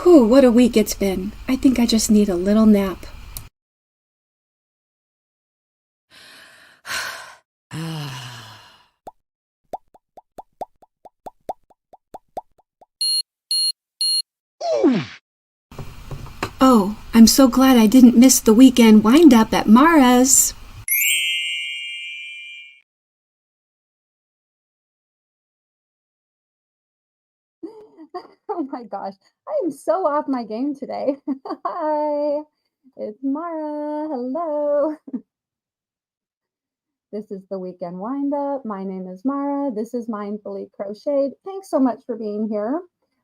Whew, what a week it's been. I think I just need a little nap. Oh, I'm so glad I didn't miss the weekend wind up at Mara's. Oh my gosh, I am so off my game today. Hi, it's Mara. Hello. This is the weekend wind up. My name is Mara. This is Mindfully Crocheted. Thanks so much for being here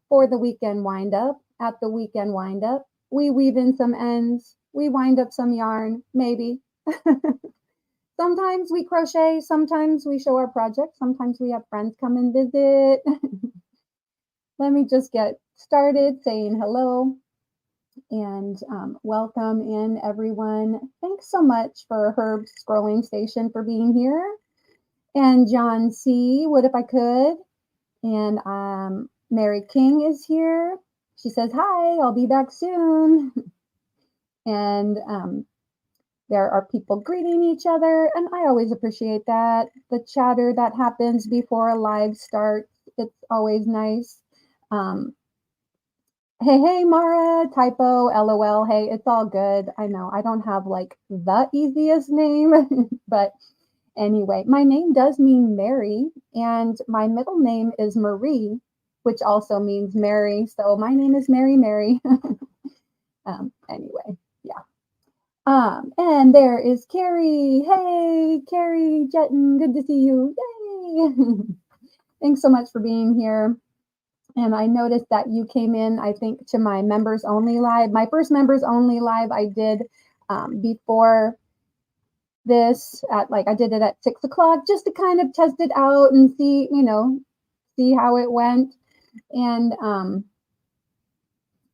for the weekend wind up. At the weekend wind up, we weave in some ends, we wind up some yarn, maybe. Sometimes we crochet, sometimes we show our projects, sometimes we have friends come and visit. Let me just get started saying hello and welcome in everyone. Thanks so much for Herb Scrolling Station for being here. And John C., what if I could? And Mary King is here. She says, hi, I'll be back soon. And there are people greeting each other, and I always appreciate that. The chatter that happens before a live starts, it's always nice. Um, Hey, hey, Mara, typo, LOL. Hey, it's all good. I know I don't have like the easiest name, but anyway, my name does mean Mary, and my middle name is Marie, which also means Mary. So my name is Mary Mary. Anyway, yeah. And there is Carrie. Hey, Carrie Jetton, good to see you. Yay! Thanks so much for being here. And I noticed that you came in, I think, to my members only live. My first members only live I did before this at like I did it at 6 o'clock just to kind of test it out and see, see how it went. And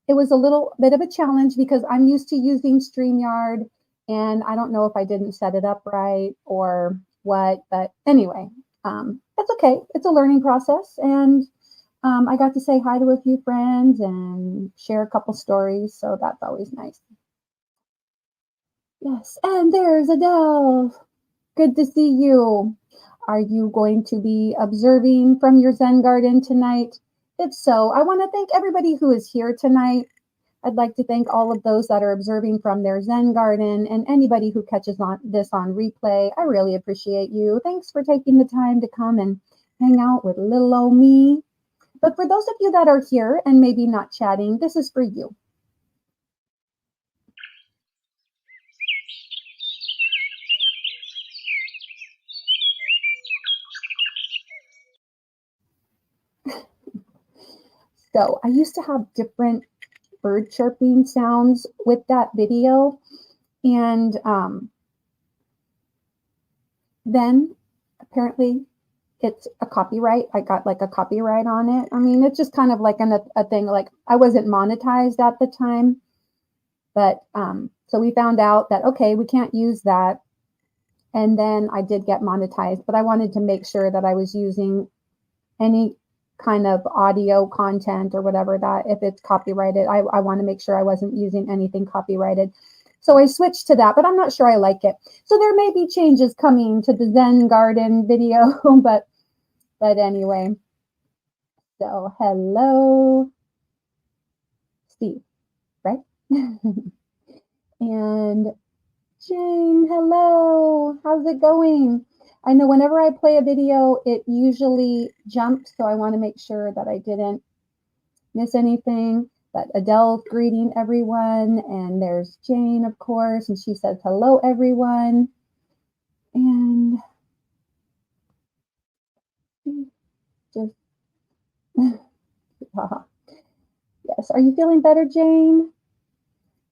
it was a little bit of a challenge because I'm used to using StreamYard and I don't know if I didn't set it up right or what, but anyway, that's okay. It's a learning process. And I got to say hi to a few friends and share a couple stories, so that's always nice. Yes, and there's Adele. Good to see you. Are you going to be observing from your Zen garden tonight? If so, I want to thank everybody who is here tonight. I'd like to thank all of those that are observing from their Zen garden and anybody who catches on this on replay. I really appreciate you. Thanks for taking the time to come and hang out with little old me. But for those of you that are here and maybe not chatting, this is for you. So I used to have different bird chirping sounds with that video. And then apparently it's a copyright. I got like a copyright on it. I mean, it's just kind of like a thing. Like I wasn't monetized at the time, but so we found out that okay, we can't use that. And then I did get monetized, but I wanted to make sure that I was using any kind of audio content or whatever that if it's copyrighted, I want to make sure I wasn't using anything copyrighted. So I switched to that, but I'm not sure I like it. So there may be changes coming to the Zen Garden video, but anyway. So hello, Steve, right? And Jane, hello. How's it going? I know whenever I play a video, it usually jumps, so I want to make sure that I didn't miss anything. But Adele's greeting everyone, and there's Jane, of course, and she says, hello, everyone. And just, yes, are you feeling better, Jane?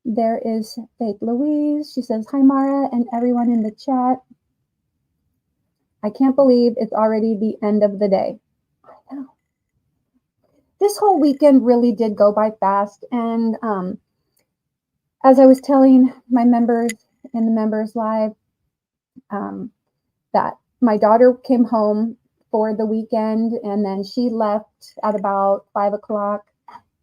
There is Faith Louise. She says, hi, Mara, and everyone in the chat. I can't believe it's already the end of the day. I know. This whole weekend really did go by fast. And as I was telling my members in the members live, that my daughter came home for the weekend and then she left at about 5 o'clock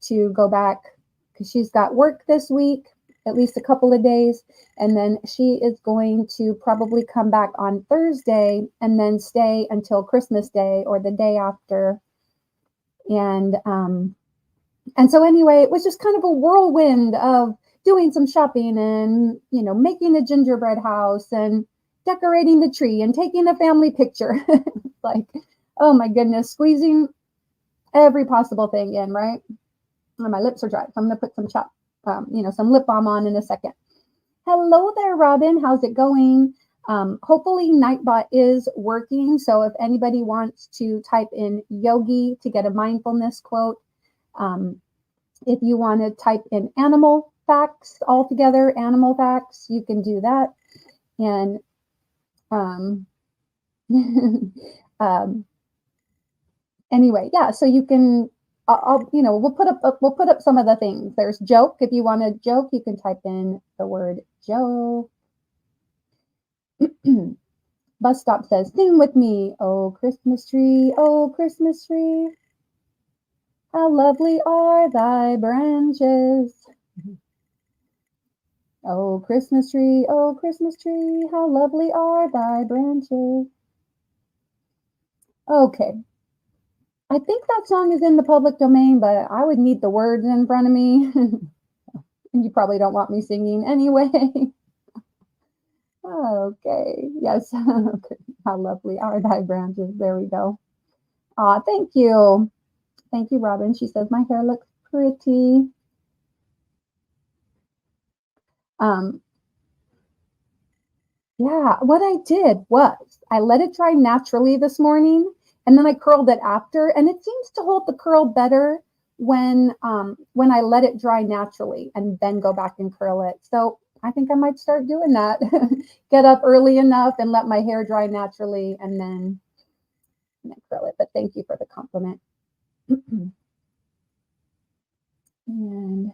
to go back because she's got work this week, at least a couple of days. And then she is going to probably come back on Thursday and then stay until Christmas Day or the day after. And so anyway, it was just kind of a whirlwind of doing some shopping and, making a gingerbread house and decorating the tree and taking a family picture. Like, oh my goodness, squeezing every possible thing in, right? And my lips are dry, so I'm going to put some lip balm on in a second. Hello there, Robin. How's it going? Hopefully Nightbot is working. So if anybody wants to type in yogi to get a mindfulness quote, if you want to type in animal facts altogether, animal facts, you can do that. And anyway, yeah, so you can, we'll put up some of the things. There's joke. If you want to joke, you can type in the word joke. Bus stop says, sing with me. Oh, Christmas tree, how lovely are thy branches. Oh, Christmas tree, how lovely are thy branches. Okay. I think that song is in the public domain, but I would need the words in front of me. And you probably don't want me singing anyway. Okay. Yes. How lovely are thy branches. There we go. Thank you. Thank you, Robin. She says, my hair looks pretty. Yeah, what I did was I let it dry naturally this morning, and then I curled it after, and it seems to hold the curl better when I let it dry naturally and then go back and curl it. So I think I might start doing that. Get up early enough and let my hair dry naturally and then curl it. But thank you for the compliment. And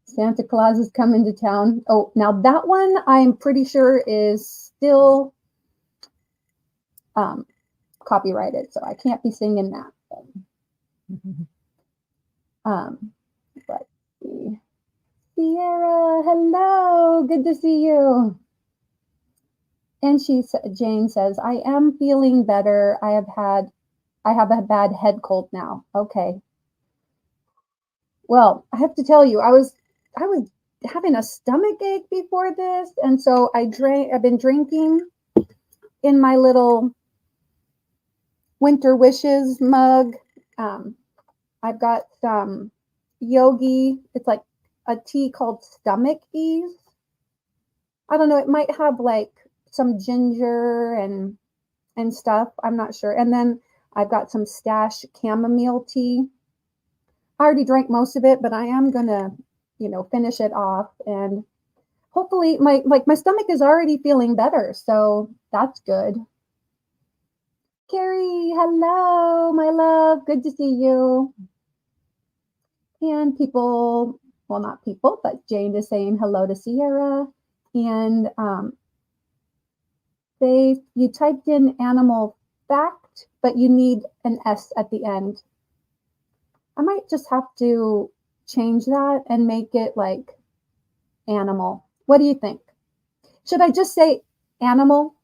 Santa Claus is coming to town. Oh, now that one I'm pretty sure is still copyrighted, so I can't be singing that. Let's see. Sierra, hello, good to see you. And Jane says, I am feeling better. I have a bad head cold now. Okay. Well, I have to tell you, I was having a stomach ache before this, and so I've been drinking in my little Winter Wishes mug. I've got some yogi. It's like a tea called Stomach Ease. I don't know, it might have like some ginger and stuff. I'm not sure. And then I've got some Stash chamomile tea. I already drank most of it, but I am gonna, finish it off. And hopefully my stomach is already feeling better, so that's good. Carrie, hello, my love. Good to see you. And people, well, not people, but Jane is saying hello to Sierra. And you typed in animal fact, but you need an S at the end. I might just have to change that and make it like animal. What do you think? Should I just say animal?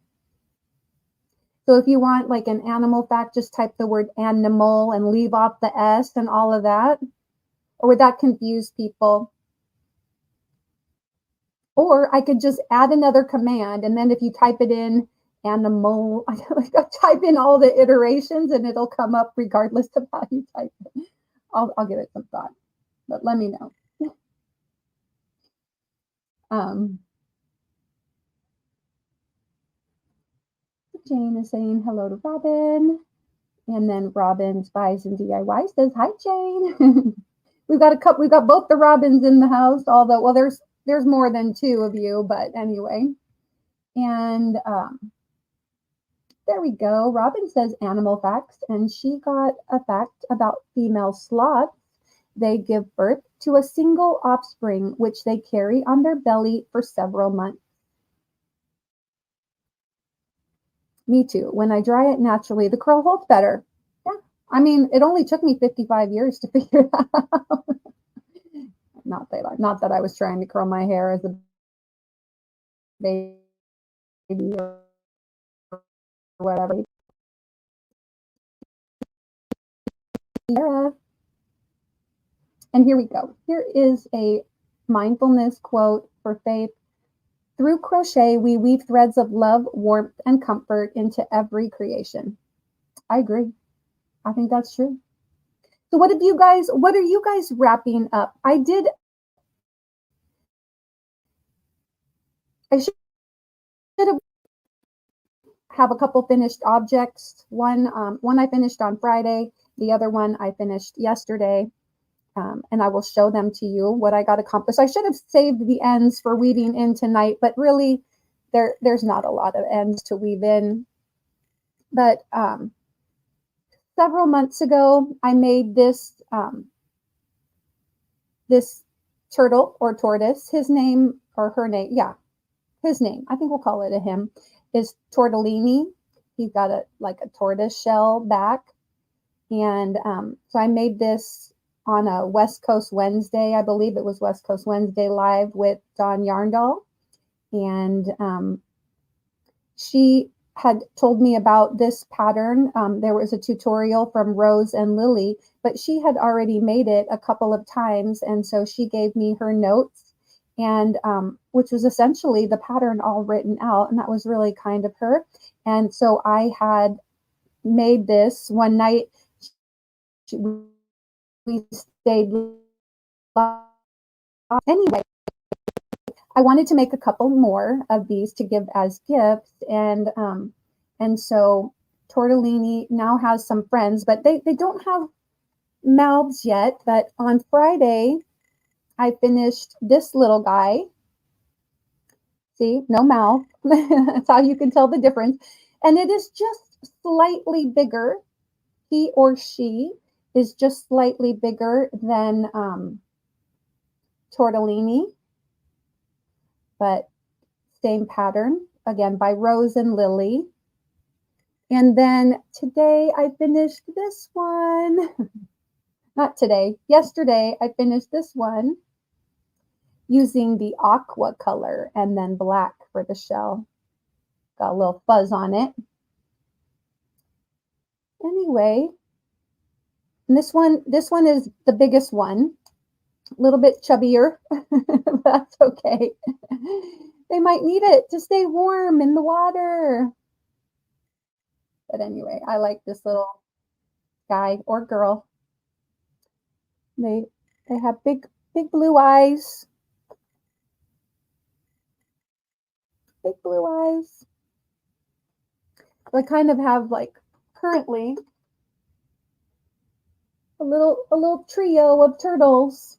So if you want like an animal fact, just type the word animal and leave off the S and all of that. Or would that confuse people? Or I could just add another command, and then if you type it in animal, I type in all the iterations and it'll come up regardless of how you type it. I'll give it some thought, but let me know. Jane is saying hello to Robin, and then Robin Spies and DIY says hi, Jane. We've got both the Robins in the house, although, well, there's more than two of you, but anyway. And there we go. Robin says animal facts, and she got a fact about female sloths. They give birth to a single offspring, which they carry on their belly for several months. Me too. When I dry it naturally, the curl holds better. Yeah. I mean, it only took me 55 years to figure that out. not that I was trying to curl my hair as a baby or whatever. And here we go. Here is a mindfulness quote for Faith. Through crochet, we weave threads of love, warmth, and comfort into every creation. I agree. I think that's true. So what are you guys wrapping up? I should have a couple finished objects. One I finished on Friday. The other one I finished yesterday. And I will show them to you what I got accomplished. I should have saved the ends for weaving in tonight, but really there's not a lot of ends to weave in. But several months ago, I made this this turtle or tortoise. His name or her name, yeah, his name, I think we'll call it a him, is Tortellini. He's got a tortoise shell back. And so I made this on a West Coast Wednesday. I believe it was West Coast Wednesday live with Dawn Yarndall. And she had told me about this pattern. There was a tutorial from Rose and Lily, but she had already made it a couple of times. And so she gave me her notes, and which was essentially the pattern all written out. And that was really kind of her. And so I had made this one night. We stayed anyway. I wanted to make a couple more of these to give as gifts, and so Tortellini now has some friends, but they don't have mouths yet. But on Friday, I finished this little guy. See, no mouth. That's how you can tell the difference. And it is just slightly bigger. He or she is just slightly bigger than Tortellini, but same pattern, again, by Rose and Lily. And then today I finished this one. Not today, yesterday I finished this one using the aqua color and then black for the shell. Got a little fuzz on it. Anyway, and this one is the biggest one. A little bit chubbier, but that's okay. They might need it to stay warm in the water. But anyway, I like this little guy or girl. They have big blue eyes. Big blue eyes. So I kind of have currently a little trio of turtles.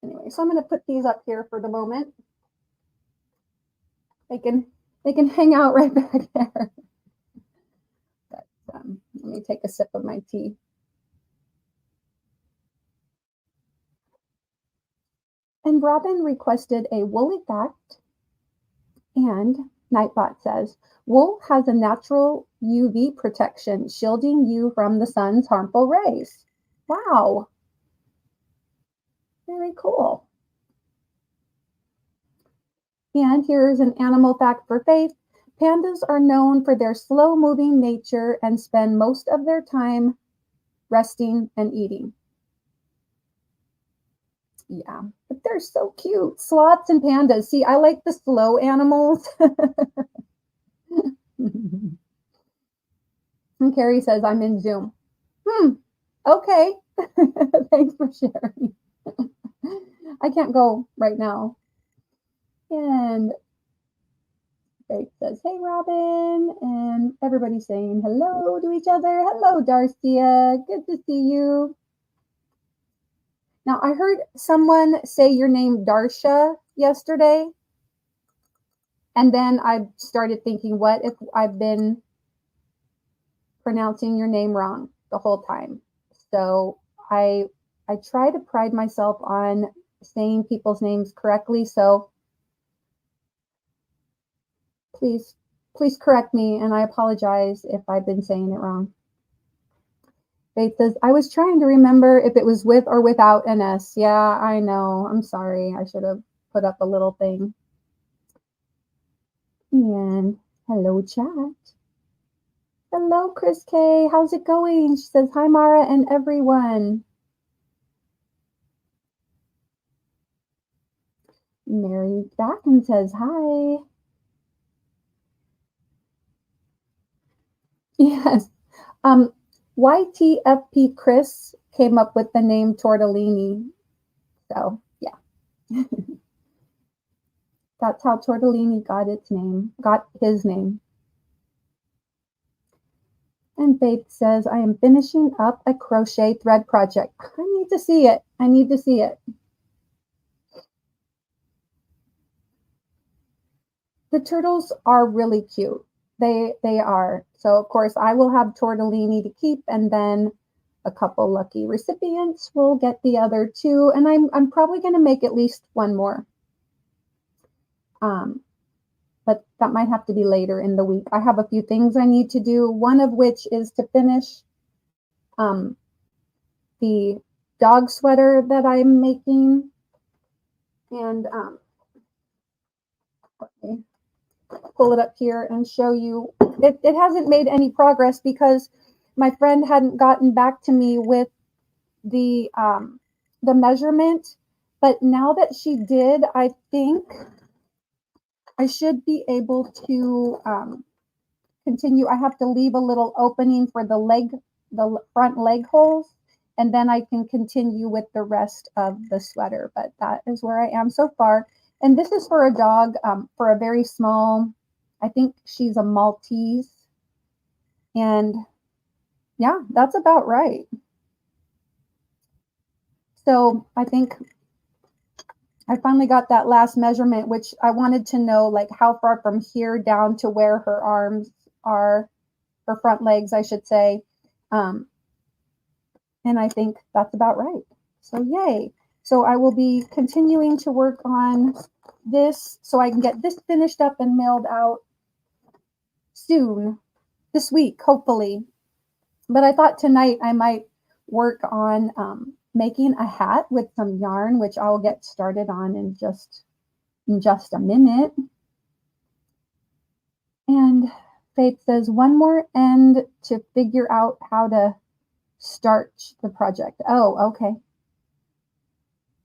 Anyway, so I'm going to put these up here for the moment. They can hang out right back there. But let me take a sip of my tea. And Robin requested a woolly fact, and Nightbot says, wool has a natural UV protection, shielding you from the sun's harmful rays. Wow. Very cool. And here's an animal fact for Faith. Pandas are known for their slow-moving nature and spend most of their time resting and eating. Yeah, but they're so cute. Sloths and pandas. See, I like the slow animals. And Carrie says, I'm in Zoom. Okay. Thanks for sharing. I can't go right now. And Faith says, hey, Robin. And everybody's saying hello to each other. Hello, Darcia. Good to see you. Now, I heard someone say your name Darsha yesterday. And then I started thinking, what if I've been pronouncing your name wrong the whole time? So I try to pride myself on saying people's names correctly. So please correct me, and I apologize if I've been saying it wrong. Faith says, I was trying to remember if it was with or without an S. Yeah, I know. I'm sorry. I should have put up a little thing. And hello, chat. Hello, Chris K. How's it going? She says, hi, Mara and everyone. Mary back and says, hi. Yes. YTFP Chris came up with the name tortellini. So, yeah. That's how tortellini got his name. And Faith says, I am finishing up a crochet thread project. I need to see it. I need to see it. The turtles are really cute. They are. So of course I will have tortellini to keep, and then a couple lucky recipients will get the other two, and I'm probably going to make at least one more. But that might have to be later in the week. I have a few things I need to do, one of which is to finish the dog sweater that I'm making. And let me pull it up here and show you. It hasn't made any progress because my friend hadn't gotten back to me with the measurement. But now that she did, I think I should be able to continue. I have to leave a little opening for the front leg holes, and then I can continue with the rest of the sweater. But that is where I am so far. And this is for a dog, for a very small, I think she's a Maltese. And yeah, that's about right. So I think I finally got that last measurement, which I wanted to know, like how far from here down to where her arms are, her front legs, I should say. And I think that's about right. So yay. So I will be continuing to work on this so I can get this finished up and mailed out soon, this week, hopefully. But I thought tonight I might work on making a hat with some yarn, which I'll get started on in just a minute. And Faith says, one more end to figure out how to starch the project. Oh, okay.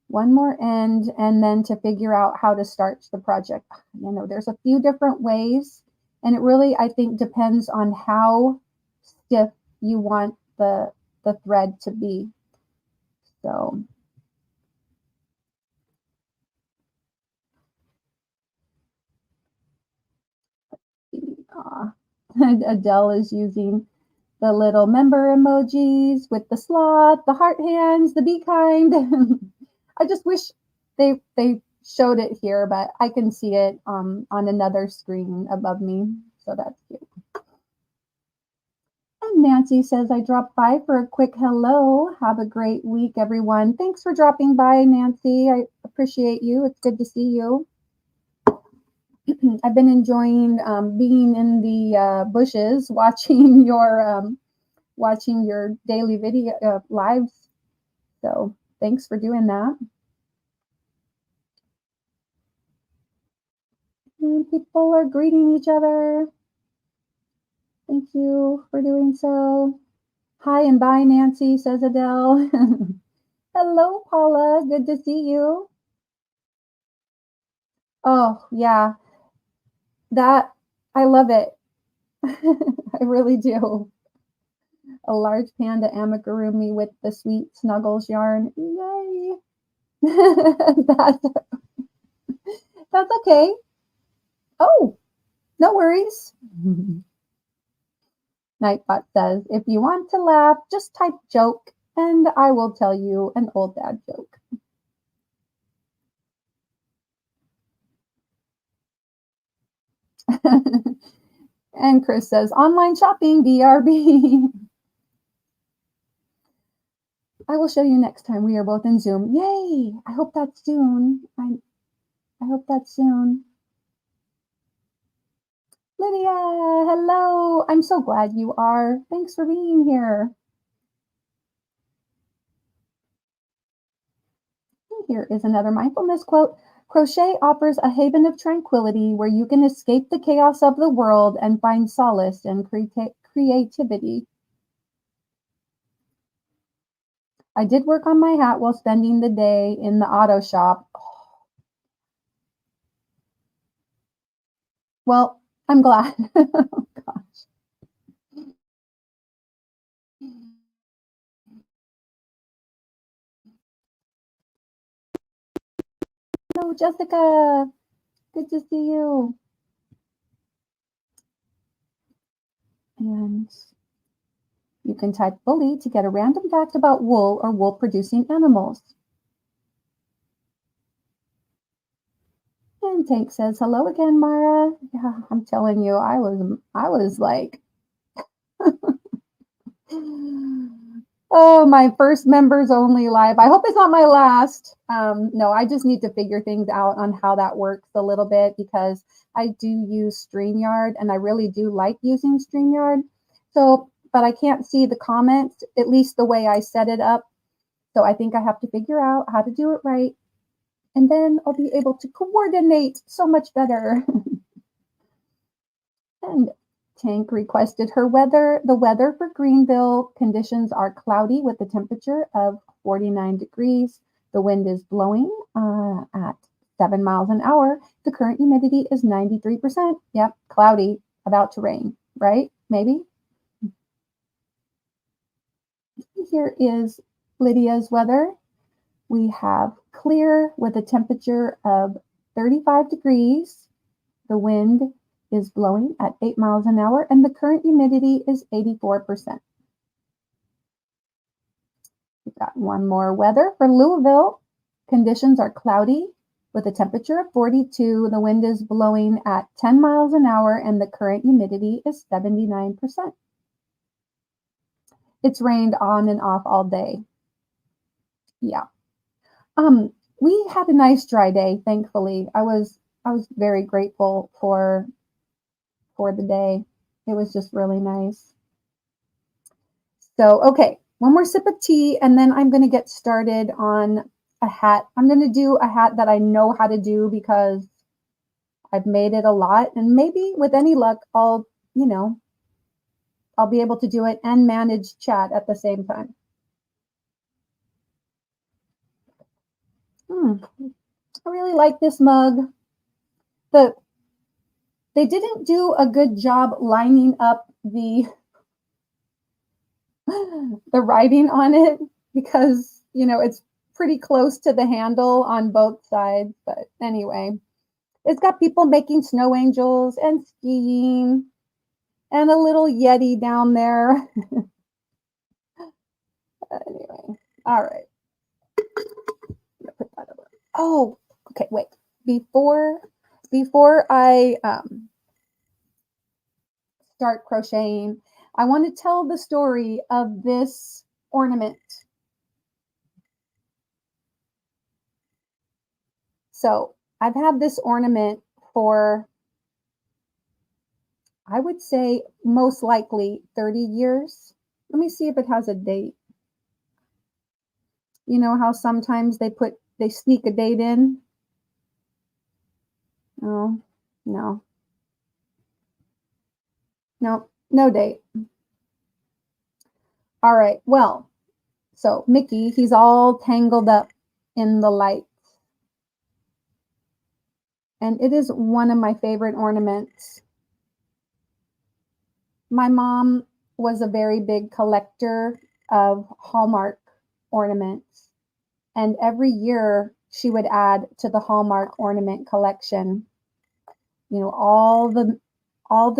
One more end and then to figure out how to starch the project. You know, there's a few different ways, and it really, I think, depends on how stiff you want the thread to be. So Adele is using the little member emojis with the sloth, the heart hands, the be kind. I just wish they showed it here, but I can see it on another screen above me. So that's cute. And Nancy says, I dropped by for a quick hello. Have a great week, everyone. Thanks for dropping by, Nancy. I appreciate you. It's good to see you. I've been enjoying being in the bushes, watching your daily video lives. So thanks for doing that. And people are greeting each other. Thank you for doing so. Hi and bye, Nancy, says Adele. Hello, Paula. Good to see you. Oh, yeah. That, I love it. I really do. A large panda amigurumi with the sweet snuggles yarn. Yay. That's okay. Oh, no worries. Nightbot says, if you want to laugh, just type joke and I will tell you an old dad joke. And Chris says, online shopping, BRB. I will show you next time we are both in Zoom. Yay! I hope that's soon. I hope that's soon. Lydia, hello. I'm so glad you are. Thanks for being here. Here is another mindfulness quote. Crochet offers a haven of tranquility where you can escape the chaos of the world and find solace and creativity. I did work on my hat while spending the day in the auto shop. Well, I'm glad. Oh, gosh. Hello, Jessica. Good to see you. And you can type bully to get a random fact about wool or wool-producing animals. And Tank says, hello again, Mara. Yeah, I'm telling you, I was like, oh, my first members only live. I hope it's not my last. No, I just need to figure things out on how that works a little bit because I do use StreamYard and I really do like using StreamYard. So, but I can't see the comments, at least the way I set it up. So I think I have to figure out how to do it right. And then I'll be able to coordinate so much better. And Tank requested her weather. The weather for Greenville conditions are cloudy with a temperature of 49 degrees. The wind is blowing at 7 miles an hour. The current humidity is 93%. Yep, cloudy, about to rain, right? Maybe. Here is Lydia's weather. We have clear with a temperature of 35 degrees. The wind is blowing at 8 miles an hour, and the current humidity is 84%. We've got one more weather for Louisville. Conditions are cloudy with a temperature of 42. The wind is blowing at 10 miles an hour, and the current humidity is 79%. It's rained on and off all day. Yeah. We had a nice dry day, thankfully. I was very grateful for the day. It was just really nice. So, okay, one more sip of tea, and then I'm going to get started on a hat. I'm going to do a hat that I know how to do because I've made it a lot, and maybe with any luck, I'll be able to do it and manage chat at the same time. I really like this mug. They didn't do a good job lining up the writing on it because, it's pretty close to the handle on both sides. But anyway, it's got people making snow angels and skiing and a little Yeti down there. Anyway, all right. Put that over. Oh, okay, wait. Before I start crocheting, I want to tell the story of this ornament. So I've had this ornament for, I would say, most likely 30 years. Let me see if it has a date. You know how sometimes they sneak a date in? Oh, no. Nope, no date. All right, well, so Mickey, he's all tangled up in the lights. And it is one of my favorite ornaments. My mom was a very big collector of Hallmark ornaments. And every year she would add to the Hallmark ornament collection, all the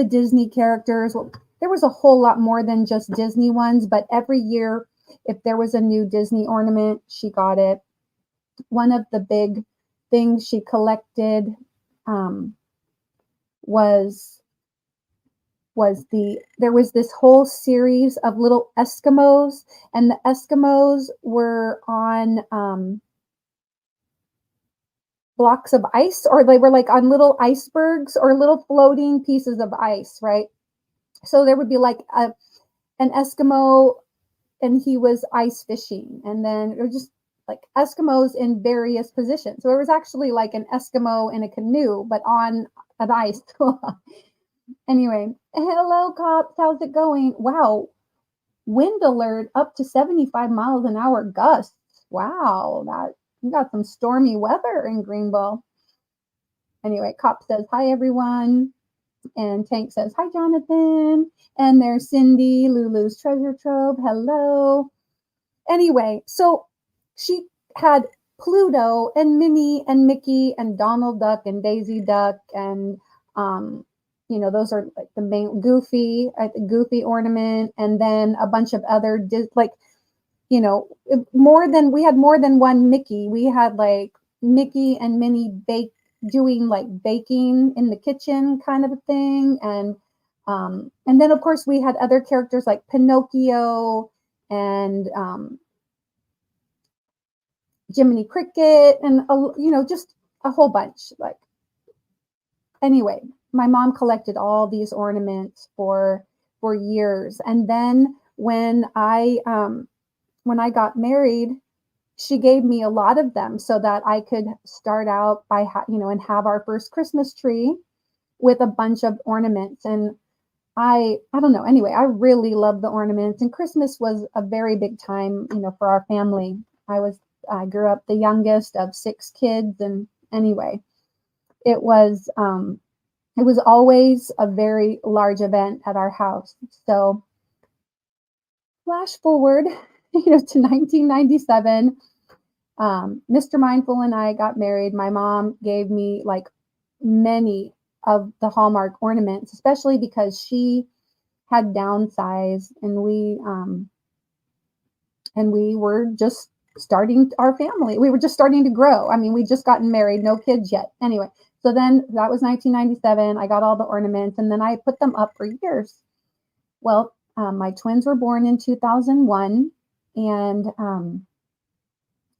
Disney characters. Well, there was a whole lot more than just Disney ones, but every year, if there was a new Disney ornament, she got it. One of the big things she collected there was this whole series of little Eskimos, and the Eskimos were on blocks of ice, or they were like on little icebergs or little floating pieces of ice, right? So there would be like an Eskimo, and he was ice fishing, and then it was just like Eskimos in various positions. So it was actually like an Eskimo in a canoe, but on an ice. Anyway, hello cops, how's it going? Wow, wind alert up to 75 miles an hour gusts. Wow, that you got some stormy weather in Greenville. Anyway, cop says hi everyone, and Tank says hi Jonathan, and there's Cindy, Lulu's treasure trove. Hello. Anyway, so she had Pluto and Minnie and Mickey and Donald Duck and Daisy Duck and those are like the main Goofy ornament, and then a bunch of other we had more than one Mickey. We had like Mickey and Minnie doing like baking in the kitchen kind of a thing, and then of course we had other characters like Pinocchio and Jiminy Cricket and just a whole bunch. Like anyway, my mom collected all these ornaments for years, and then when I got married, she gave me a lot of them so that I could start out by and have our first Christmas tree with a bunch of ornaments. And I don't know. Anyway, I really love the ornaments, and Christmas was a very big time, for our family. I grew up the youngest of 6 kids, and anyway, it was always a very large event at our house. So flash forward, to 1997, Mr. Mindful and I got married. My mom gave me like many of the Hallmark ornaments, especially because she had downsized, and we were just starting our family. We were just starting to grow. I mean, we just gotten married, no kids yet. Anyway, so then that was 1997. I got all the ornaments, and then I put them up for years. Well, my twins were born in 2001, and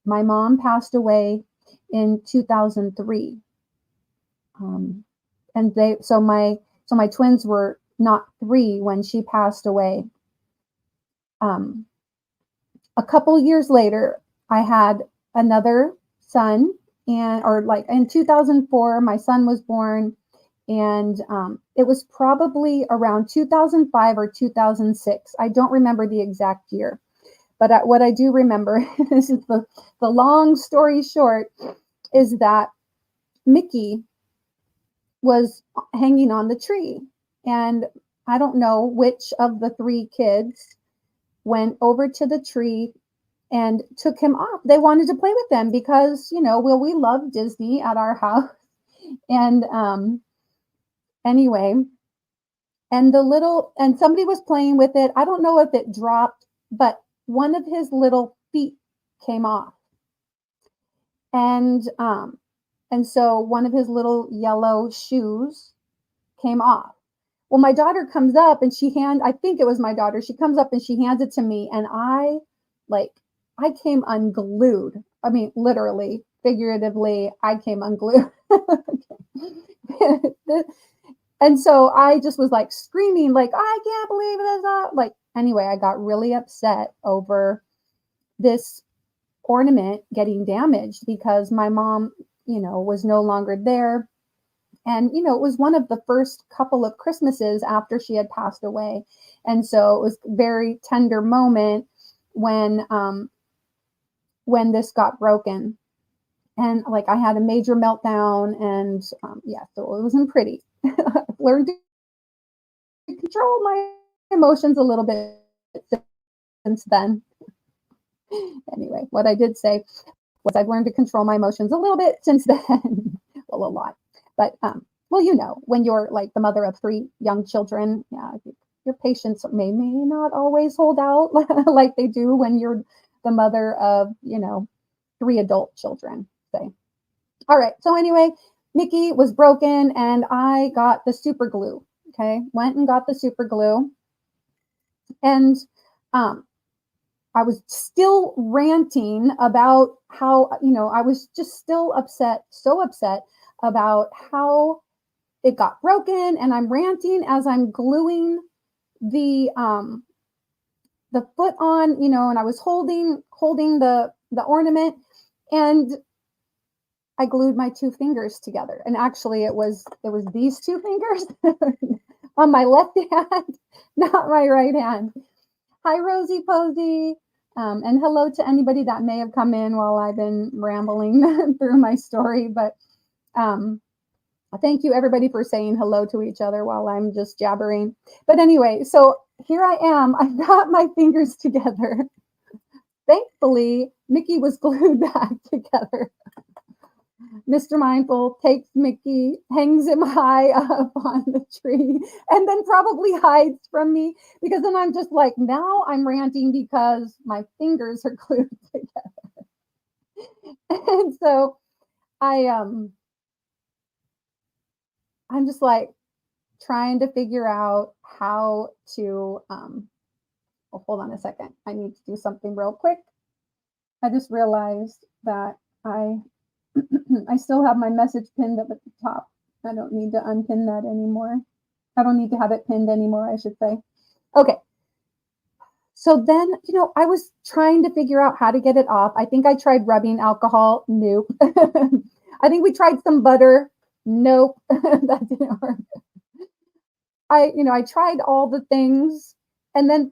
my mom passed away in 2003. And so my twins were not 3 when she passed away. A couple years later, I had another son, in 2004, my son was born, and it was probably around 2005 or 2006. I don't remember the exact year, but what I do remember, this is the long story short, is that Mickey was hanging on the tree, and I don't know which of the 3 kids went over to the tree and took him off. They wanted to play with them because, we love Disney at our house. And anyway, and somebody was playing with it. I don't know if it dropped, but one of his little feet came off. And so one of his little yellow shoes came off. Well, my daughter comes up and I think it was my daughter. She comes up and she hands it to me, and I came unglued. I mean, literally, figuratively, I came unglued. And so I just was like screaming, like, I can't believe it. Anyway, I got really upset over this ornament getting damaged because my mom, was no longer there. And, it was one of the first couple of Christmases after she had passed away. And so it was a very tender moment when this got broken. And I had a major meltdown, and so it wasn't pretty. I've learned to control my emotions a little bit since then. Anyway, what I did say was I've learned to control my emotions a little bit since then. Well, a lot. But, when you're like the mother of 3 young children, your patience may not always hold out like they do when you're the mother of, 3 adult children, say. All right. So anyway, Mickey was broken, and I got the super glue. Okay. Went and got the super glue. And I was still ranting about how, I was just still so upset about how it got broken. And I'm ranting as I'm gluing the foot on, and I was holding the the ornament, and I glued my two fingers together. And actually it was these two fingers on my left hand, not my right hand. Hi, Rosie Posey. And hello to anybody that may have come in while I've been rambling through my story. But thank you, everybody, for saying hello to each other while I'm just jabbering. But anyway, so here I am. I've got my fingers together. Thankfully, Mickey was glued back together. Mr. Mindful takes Mickey, hangs him high up on the tree, and then probably hides from me, because then I'm just like, now I'm ranting because my fingers are glued together. And so I'm just like trying to figure out how to oh, hold on a second. I need to do something real quick. I just realized that I still have my message pinned up at the top. I don't need to unpin that anymore. I don't need to have it pinned anymore, I should say. Okay. So then, I was trying to figure out how to get it off. I think I tried rubbing alcohol. Nope. I think we tried some butter. Nope. That didn't work. I tried all the things, and then,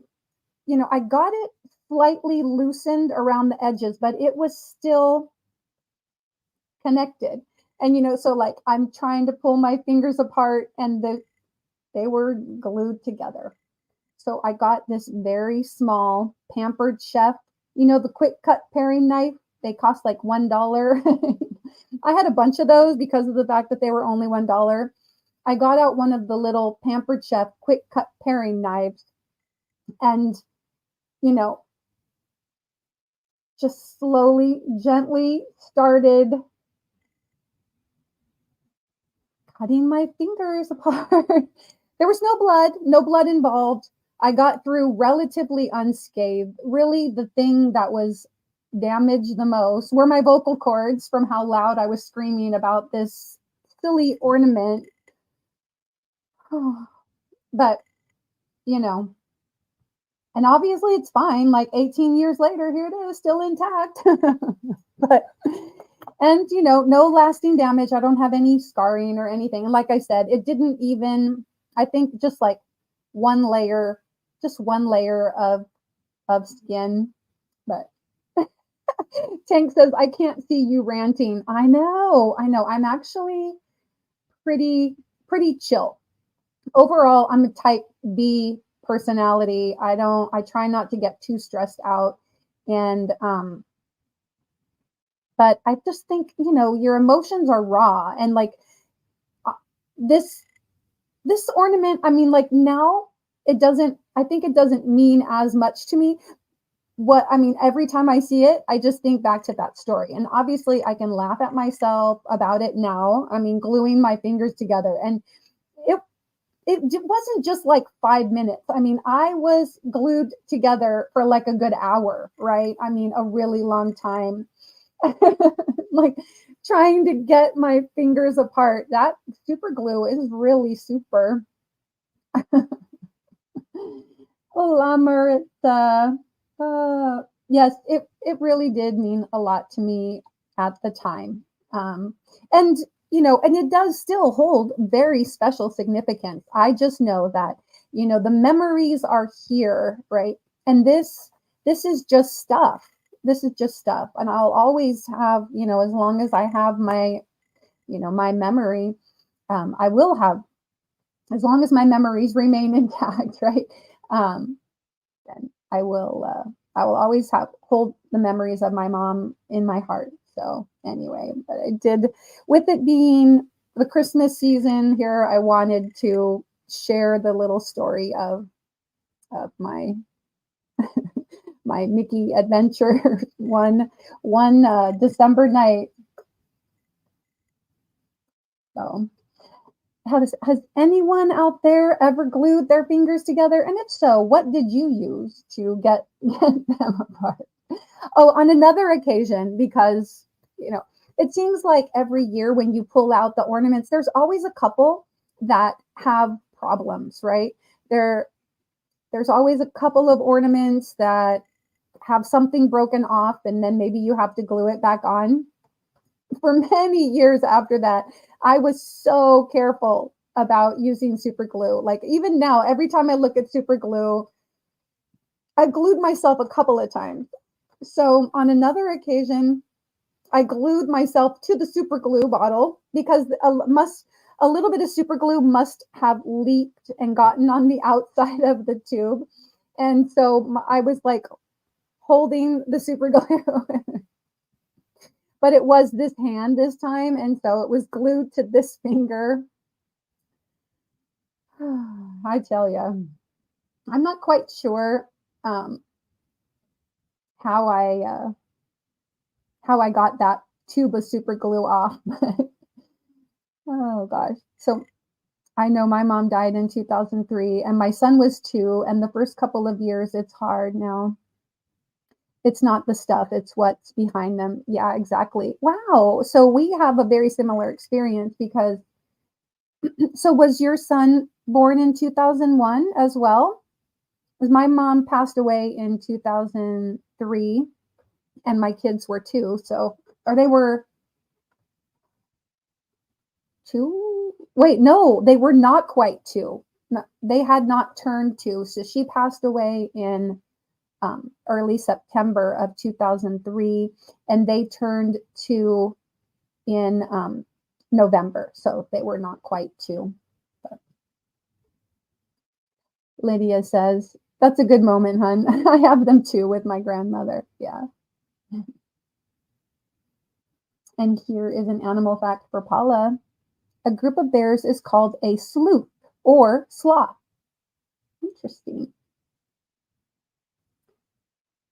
I got it slightly loosened around the edges, but it was still connected. And so like I'm trying to pull my fingers apart, and they were glued together. So I got this very small Pampered Chef, the quick cut paring knife. They cost like $1. I had a bunch of those because of the fact that they were only $1. I got out one of the little Pampered Chef quick cut paring knives, and just slowly, gently started cutting my fingers apart. There was no blood involved. I got through relatively unscathed. Really, the thing that was damaged the most were my vocal cords from how loud I was screaming about this silly ornament. But, and obviously it's fine. Like 18 years later, here it is, still intact. But, and no lasting damage. I don't have any scarring or anything. And like I said, it didn't even, I think just like one layer of skin. But Tank says, I can't see you ranting. I know. I'm actually pretty chill. Overall, I'm a type B personality. I try not to get too stressed out. And but I just think, your emotions are raw, and like this ornament, I mean, like now I think it doesn't mean as much to me. Every time I see it, I just think back to that story. And obviously I can laugh at myself about it now. Gluing my fingers together, and it wasn't just like 5 minutes. I was glued together for like a good hour, right? A really long time. Like trying to get my fingers apart. That super glue is really super. Hola, Maritza. Yes, it really did mean a lot to me at the time. And it does still hold very special significance. I just know that, the memories are here, right? And this is just stuff. This is just stuff. And I'll always have, as long as I have my, my memory, I will have, as long as my memories remain intact, right? Then I will always hold the memories of my mom in my heart. So anyway, but I did, with it being the Christmas season here, I wanted to share the little story of my my Mickey adventure one December night. So has anyone out there ever glued their fingers together? And if so, what did you use to get them apart? Oh, on another occasion, because, it seems like every year when you pull out the ornaments, there's always a couple that have problems, right? There's always a couple of ornaments that have something broken off and then maybe you have to glue it back on. For many years after that, I was so careful about using super glue. Like even now, every time I look at super glue, I've glued myself a couple of times. So on another occasion, I glued myself to the super glue bottle because a little bit of super glue must have leaked and gotten on the outside of the tube. And so I was like holding the super glue, but it was this hand this time. And so it was glued to this finger. I tell you, I'm not quite sure um, how I got that tube of super glue off. Oh gosh. So I know my mom died in 2003 and my son was 2, and the first couple of years it's hard. Now it's not the stuff, it's what's behind them. Yeah, exactly. Wow. So we have a very similar experience because so was your son born in 2001 as well? Because my mom passed away in 2003 and my kids were 2. So or they were 2? Wait, no, they were not quite 2. No, they had not turned 2. So she passed away in early September of 2003, and they turned 2 in November. So they were not quite 2. But Lydia says, that's a good moment, hun. I have them too with my grandmother. Yeah. And here is an animal fact for Paula. A group of bears is called a sloop or sloth. Interesting.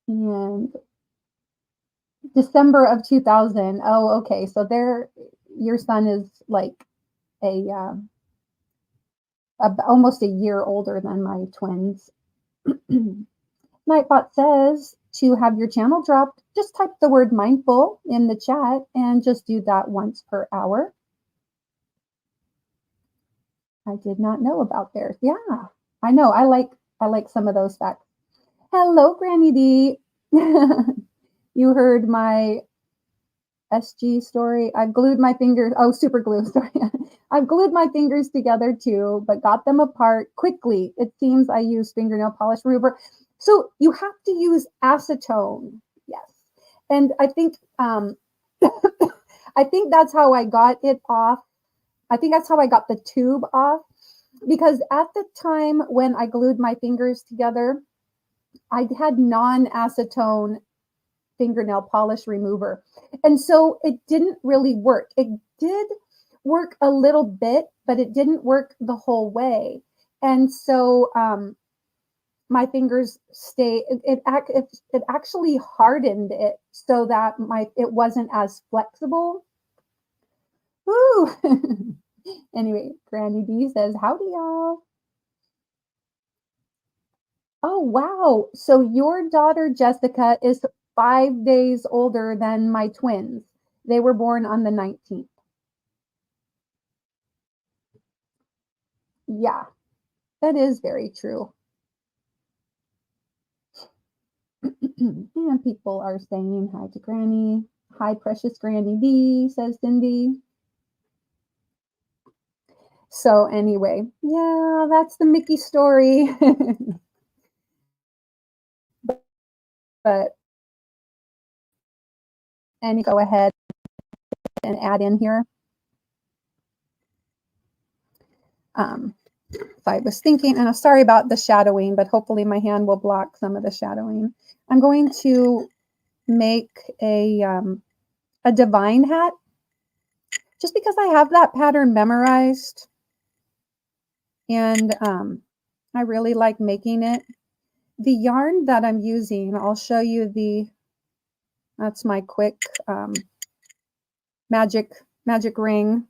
And December of 2000. Oh, okay. So your son is like a almost a year older than my twins. Nightbot says to have your channel dropped, just type the word mindful in the chat and just do that once per hour. I did not know about theirs. Yeah, I know. I like some of those facts. Hello, Granny D. You heard my SG story. I've glued my fingers. Oh, super glue. Sorry. I've glued my fingers together too, but got them apart quickly. It seems I used fingernail polish remover. So you have to use acetone. Yes. And I think I think that's how I got it off. I think that's how I got the tube off, because at the time when I glued my fingers together, I had non-acetone fingernail polish remover. And so it didn't really work. It did work a little bit, but it didn't work the whole way. And so my fingers it actually hardened it so that it wasn't as flexible. Woo! Anyway, Granny B says, howdy y'all. Oh, wow. So your daughter Jessica is 5 days older than my twins. They were born on the 19th. Yeah, that is very true. And people are saying hi to Granny. Hi, precious Granny B, says Cindy. So anyway, yeah, that's the Mickey story. But and go ahead and add in here. So I was thinking, and I'm sorry about the shadowing, but hopefully my hand will block some of the shadowing. I'm going to make a divine hat just because I have that pattern memorized, and I really like making it. The yarn that I'm using, I'll show you that's my quick magic ring.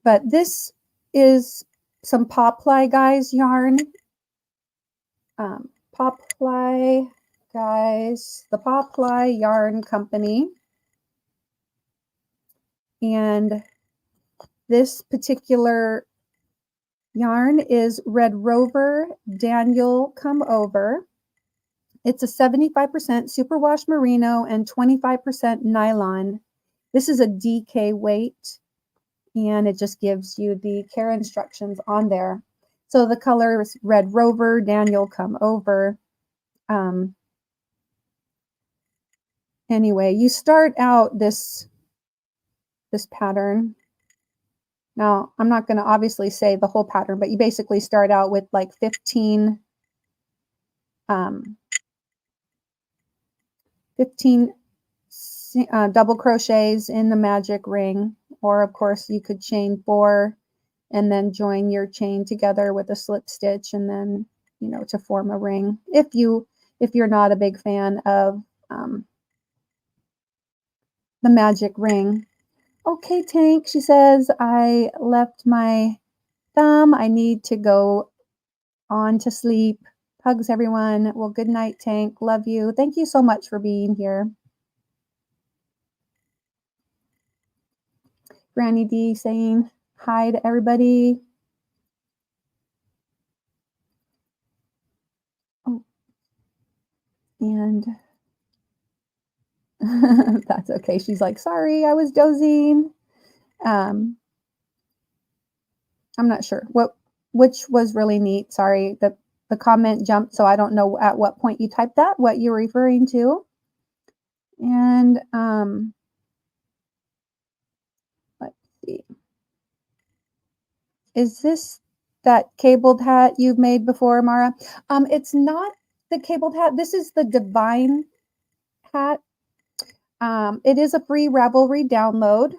But this is some Poply Guys yarn. Poply Guys, the Poply Yarn Company. And this particular yarn is Red Rover Daniel Come Over. It's a 75% superwash merino and 25% nylon. This is a DK weight, and it just gives you the care instructions on there. So the color is Red Rover Daniel Come Over. Anyway, you start out this pattern. Now, I'm not going to obviously say the whole pattern, but you basically start out with like 15 double crochets in the magic ring, or of course you could chain 4 and then join your chain together with a slip stitch, and then, you know, to form a ring. If you're not a big fan of the magic ring. Okay, Tank, she says, I left my thumb. I need to go on to sleep. Hugs, everyone. Well, good night, Tank. Love you. Thank you so much for being here. Granny D saying hi to everybody. Oh, and that's okay. She's like, sorry, I was dozing. I'm not sure which was really neat. Sorry, the comment jumped, so I don't know at what point you typed that, what you're referring to. And let's see. Is this that cabled hat you've made before, Mara? It's not the cabled hat. This is the Divine hat. It is a free Ravelry download.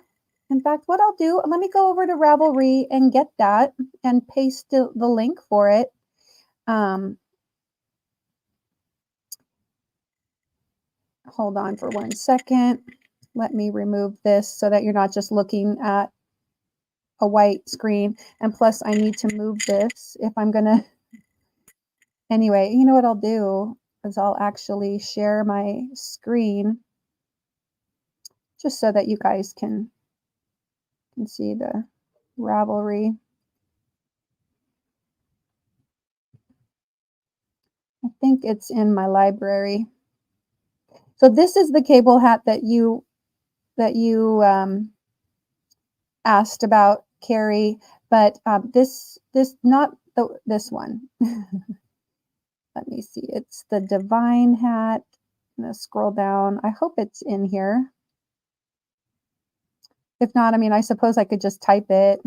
In fact, what I'll do, let me go over to Ravelry and get that and paste the link for it. Hold on for 1 second. Let me remove this so that you're not just looking at a white screen. And plus, I need to move this if I'm going to. Anyway, you know what I'll do is I'll actually share my screen just so that you guys can see the Ravelry. I think it's in my library. So this is the cable hat that you asked about, Carrie, but this not this one. Let me see. It's the Divine hat. I'm gonna scroll down. I hope it's in here. If not, I mean, I suppose I could just type it.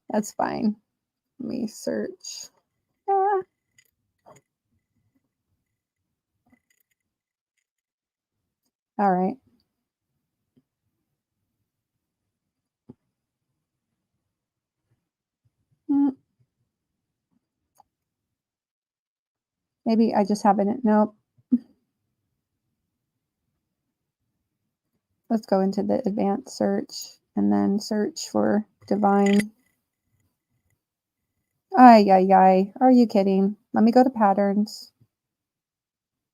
That's fine. Let me search. All right. Maybe I just haven't. Nope. Let's go into the advanced search and then search for Divine. Ay, ay, ay. Are you kidding? Let me go to patterns.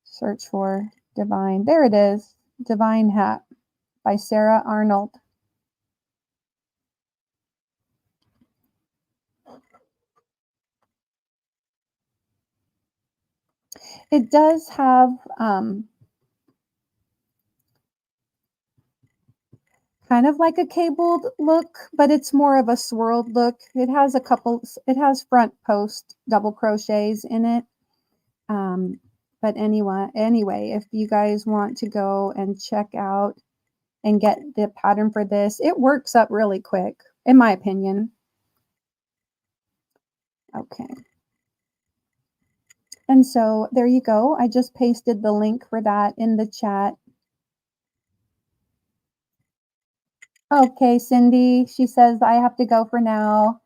Search for Divine. There it is. Divine Hat by Sarah Arnold. It does have kind of like a cabled look, but it's more of a swirled look. It has front post double crochets in it. But anyway, if you guys want to go and check out and get the pattern for this, it works up really quick, in my opinion. Okay. And so there you go. I just pasted the link for that in the chat. Okay, Cindy, she says, I have to go for now.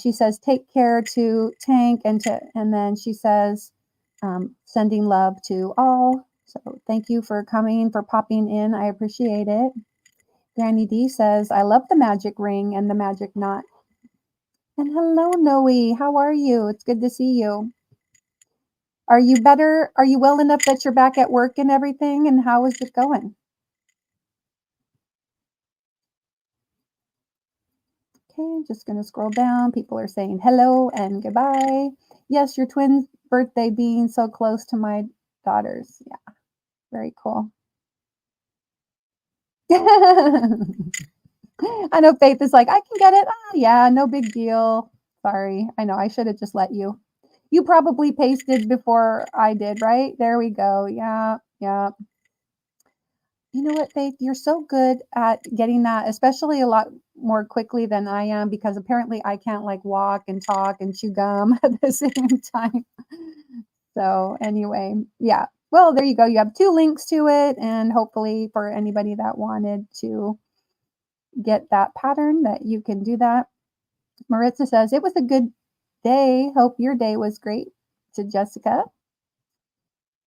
She says, take care to Tank, and then she says, sending love to all. So thank you for coming, for popping in. I appreciate it. Granny D says, I love the magic ring and the magic knot. And hello, Noe. How are you? It's good to see you. Are you better? Are you well enough that you're back at work and everything? And how is it going? Okay, just going to scroll down. People are saying hello and goodbye. Yes, your twin's birthday being so close to my daughter's. Yeah, very cool. I know Faith is like, I can get it. Oh, yeah, no big deal. Sorry. I know I should have just let you. You probably pasted before I did, right? There we go. Yeah, yeah. You know what, Faith? You're so good at getting that, especially a lot more quickly than I am, because apparently I can't like walk and talk and chew gum at the same time. So, anyway, yeah. Well, there you go. You have 2 links to it, and hopefully for anybody that wanted to get that pattern, that you can do that. Maritza says, it was a good day. Hope your day was great, to Jessica.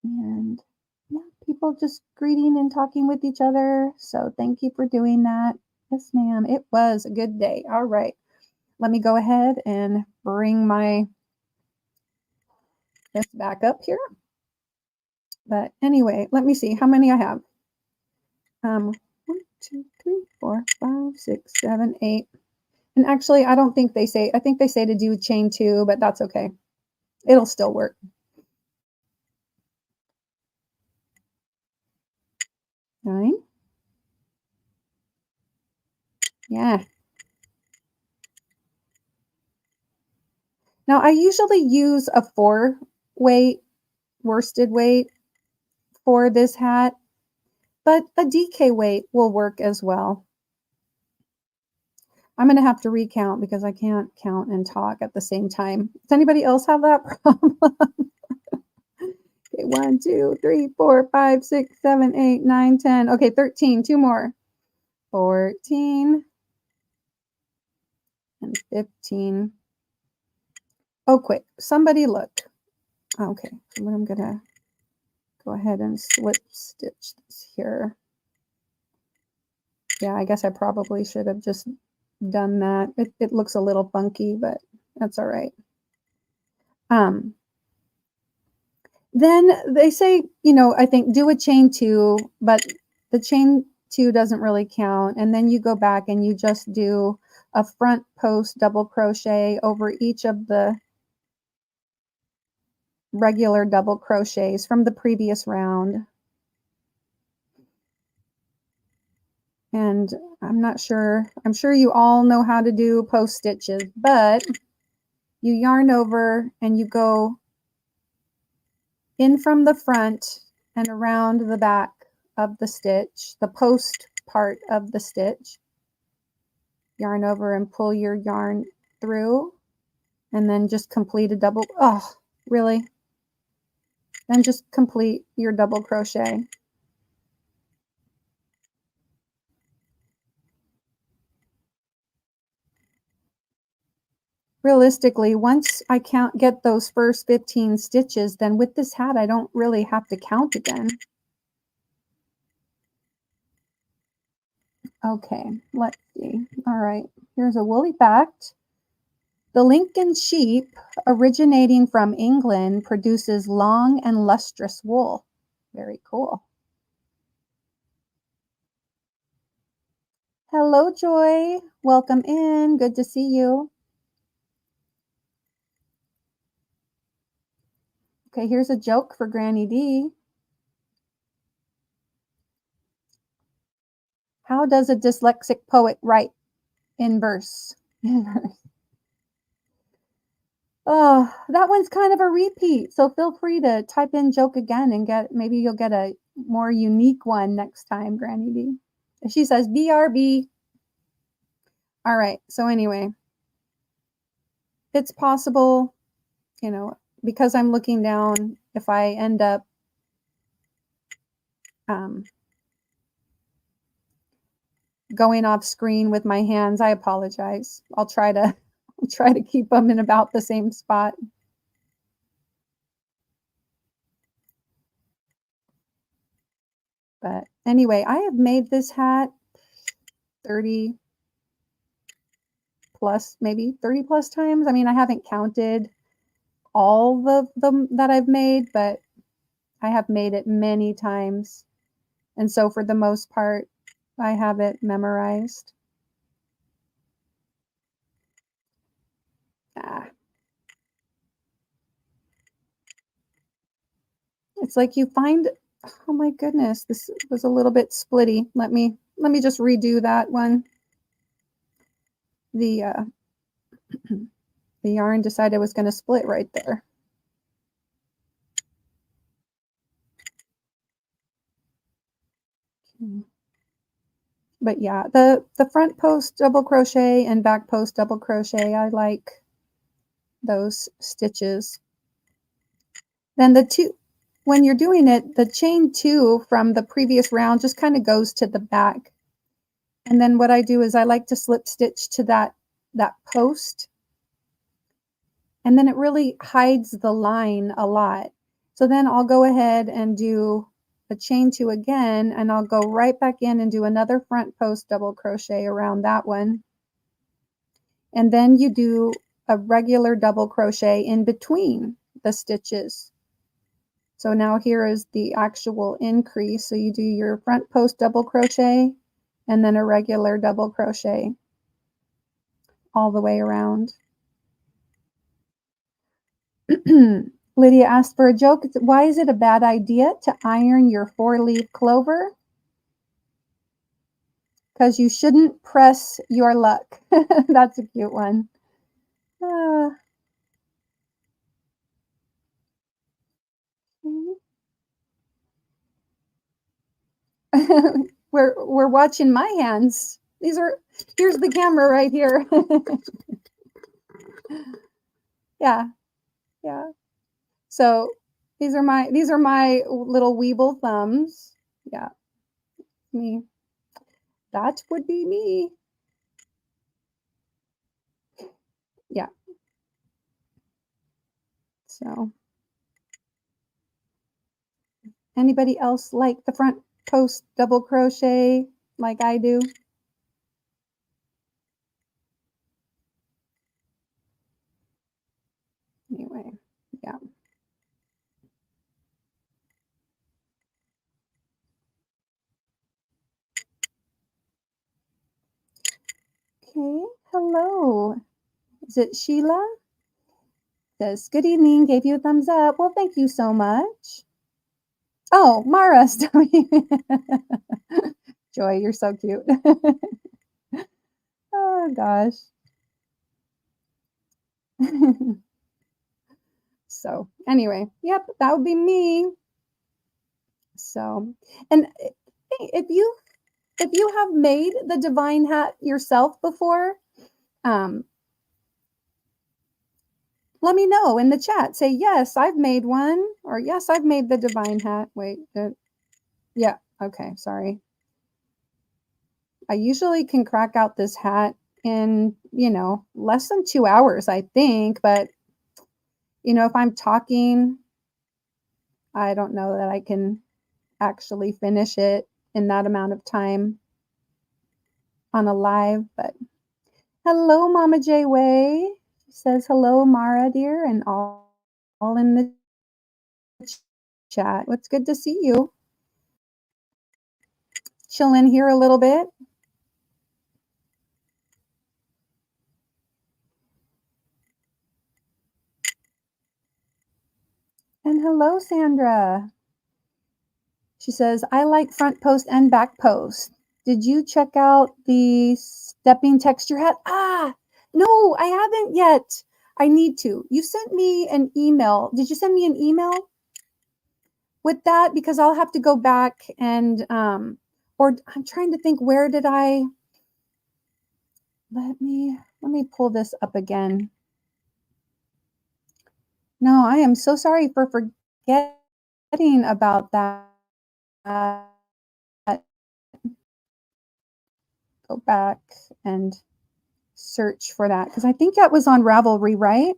And yeah, people just greeting and talking with each other. So thank you for doing that. Yes, ma'am. It was a good day. All right. Let me go ahead and bring this back up here. But anyway, let me see how many I have. 1, 2, 3, 4, 5, 6, 7, 8. And actually, I don't think they say, I think they say to do chain 2, but that's okay. It'll still work. 9. Yeah. Now I usually use a 4 weight, worsted weight for this hat, but a DK weight will work as well. I'm going to have to recount because I can't count and talk at the same time. Does anybody else have that problem? Okay, 1, 2, 3, 4, 5, 6, 7, 8, 9, 10. Okay, 13. 2 more. 14 and 15. Oh, quick. Somebody look. Okay, so I'm going to go ahead and slip stitch this here. Yeah, I guess I probably should have just done that. It looks a little funky, but that's all right. Then they say, I think do a chain 2, but the chain 2 doesn't really count. And then you go back and you just do a front post double crochet over each of the regular double crochets from the previous round. And I'm sure you all know how to do post stitches, but you yarn over and you go in from the front and around the back of the stitch, the post part of the stitch. Yarn over and pull your yarn through, and then just complete a double. Oh, really? Then just complete your double crochet. Realistically, once I get those first 15 stitches, then with this hat, I don't really have to count again. Okay, let's see. All right, here's a woolly fact. The Lincoln sheep, originating from England, produces long and lustrous wool. Very cool. Hello, Joy. Welcome in. Good to see you. Okay, here's a joke for Granny D. How does a dyslexic poet write in verse? Oh, that one's kind of a repeat. So feel free to type in joke again and maybe you'll get a more unique one next time, Granny D. She says BRB. All right. So anyway, it's possible, because I'm looking down, if I end up going off screen with my hands, I apologize. I'll try to keep them in about the same spot. But anyway, I have made this hat 30 plus, maybe 30 plus times. I mean, I haven't counted all of them that I've made, but I have made it many times. And so for the most part, I have it memorized. It's like you find, oh my goodness, this was a little bit splitty. Let me just redo that one. The the yarn decided it was going to split right there. But yeah, the front post double crochet and back post double crochet, I like those stitches. Then the two, when you're doing it, the chain 2 from the previous round just kind of goes to the back. And then what I do is I like to slip stitch to that post. And then it really hides the line a lot. So then I'll go ahead and do a chain 2 again, and I'll go right back in and do another front post double crochet around that one. And then you do a regular double crochet in between the stitches. So now here is the actual increase. So you do your front post double crochet and then a regular double crochet all the way around. Lydia asked for a joke. Why is it a bad idea to iron your 4-leaf clover? Because you shouldn't press your luck. That's a cute one. We're watching my hands. Here's the camera right here. Yeah. So these are my little Weeble thumbs. Yeah. Me. That would be me. Yeah. So anybody else like the front post double crochet like I do? Anyway, yeah. Okay, hello. Is it Sheila? Says, good evening, gave you a thumbs up. Well, thank you so much. Oh, Mara. Joy, you're so cute. Oh, gosh. So anyway, yep, that would be me. So, and if you have made the divine hat yourself before, let me know in the chat. Say, yes, I've made one, or yes, I've made the divine hat. Wait, yeah, okay, sorry. I usually can crack out this hat in, less than 2 hours, I think. But, if I'm talking, I don't know that I can actually finish it in that amount of time on a live. But hello, Mama J Way. She says, hello, Mara, dear, and all in the chat. It's good to see you. Chill in here a little bit. And hello, Sandra. She says, I like front post and back post. Did you check out the stepping texture hat? No, I haven't yet. I need to. You sent me an email. Did you send me an email with that? Because I'll have to go back and, or I'm trying to think, where did I, let me pull this up again. No, I am so sorry for forgetting about that. Go back and search for that, because I think that was on Ravelry, right?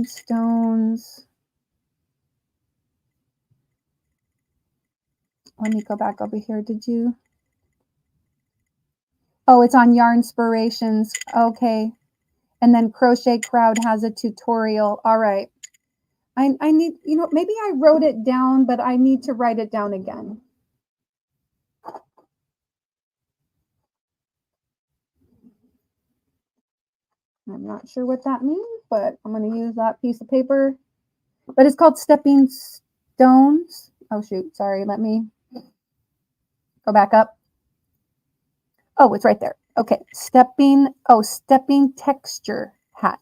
Stones. Let me go back over here. Did you? Oh, it's on Yarnspirations. Okay. And then Crochet Crowd has a tutorial. All right. I need, maybe I wrote it down, but I need to write it down again. I'm not sure what that means, but I'm going to use that piece of paper. But it's called Stepping Stones. Oh, shoot. Sorry. Let me go back up. Oh, it's right there. Okay. Stepping texture hat.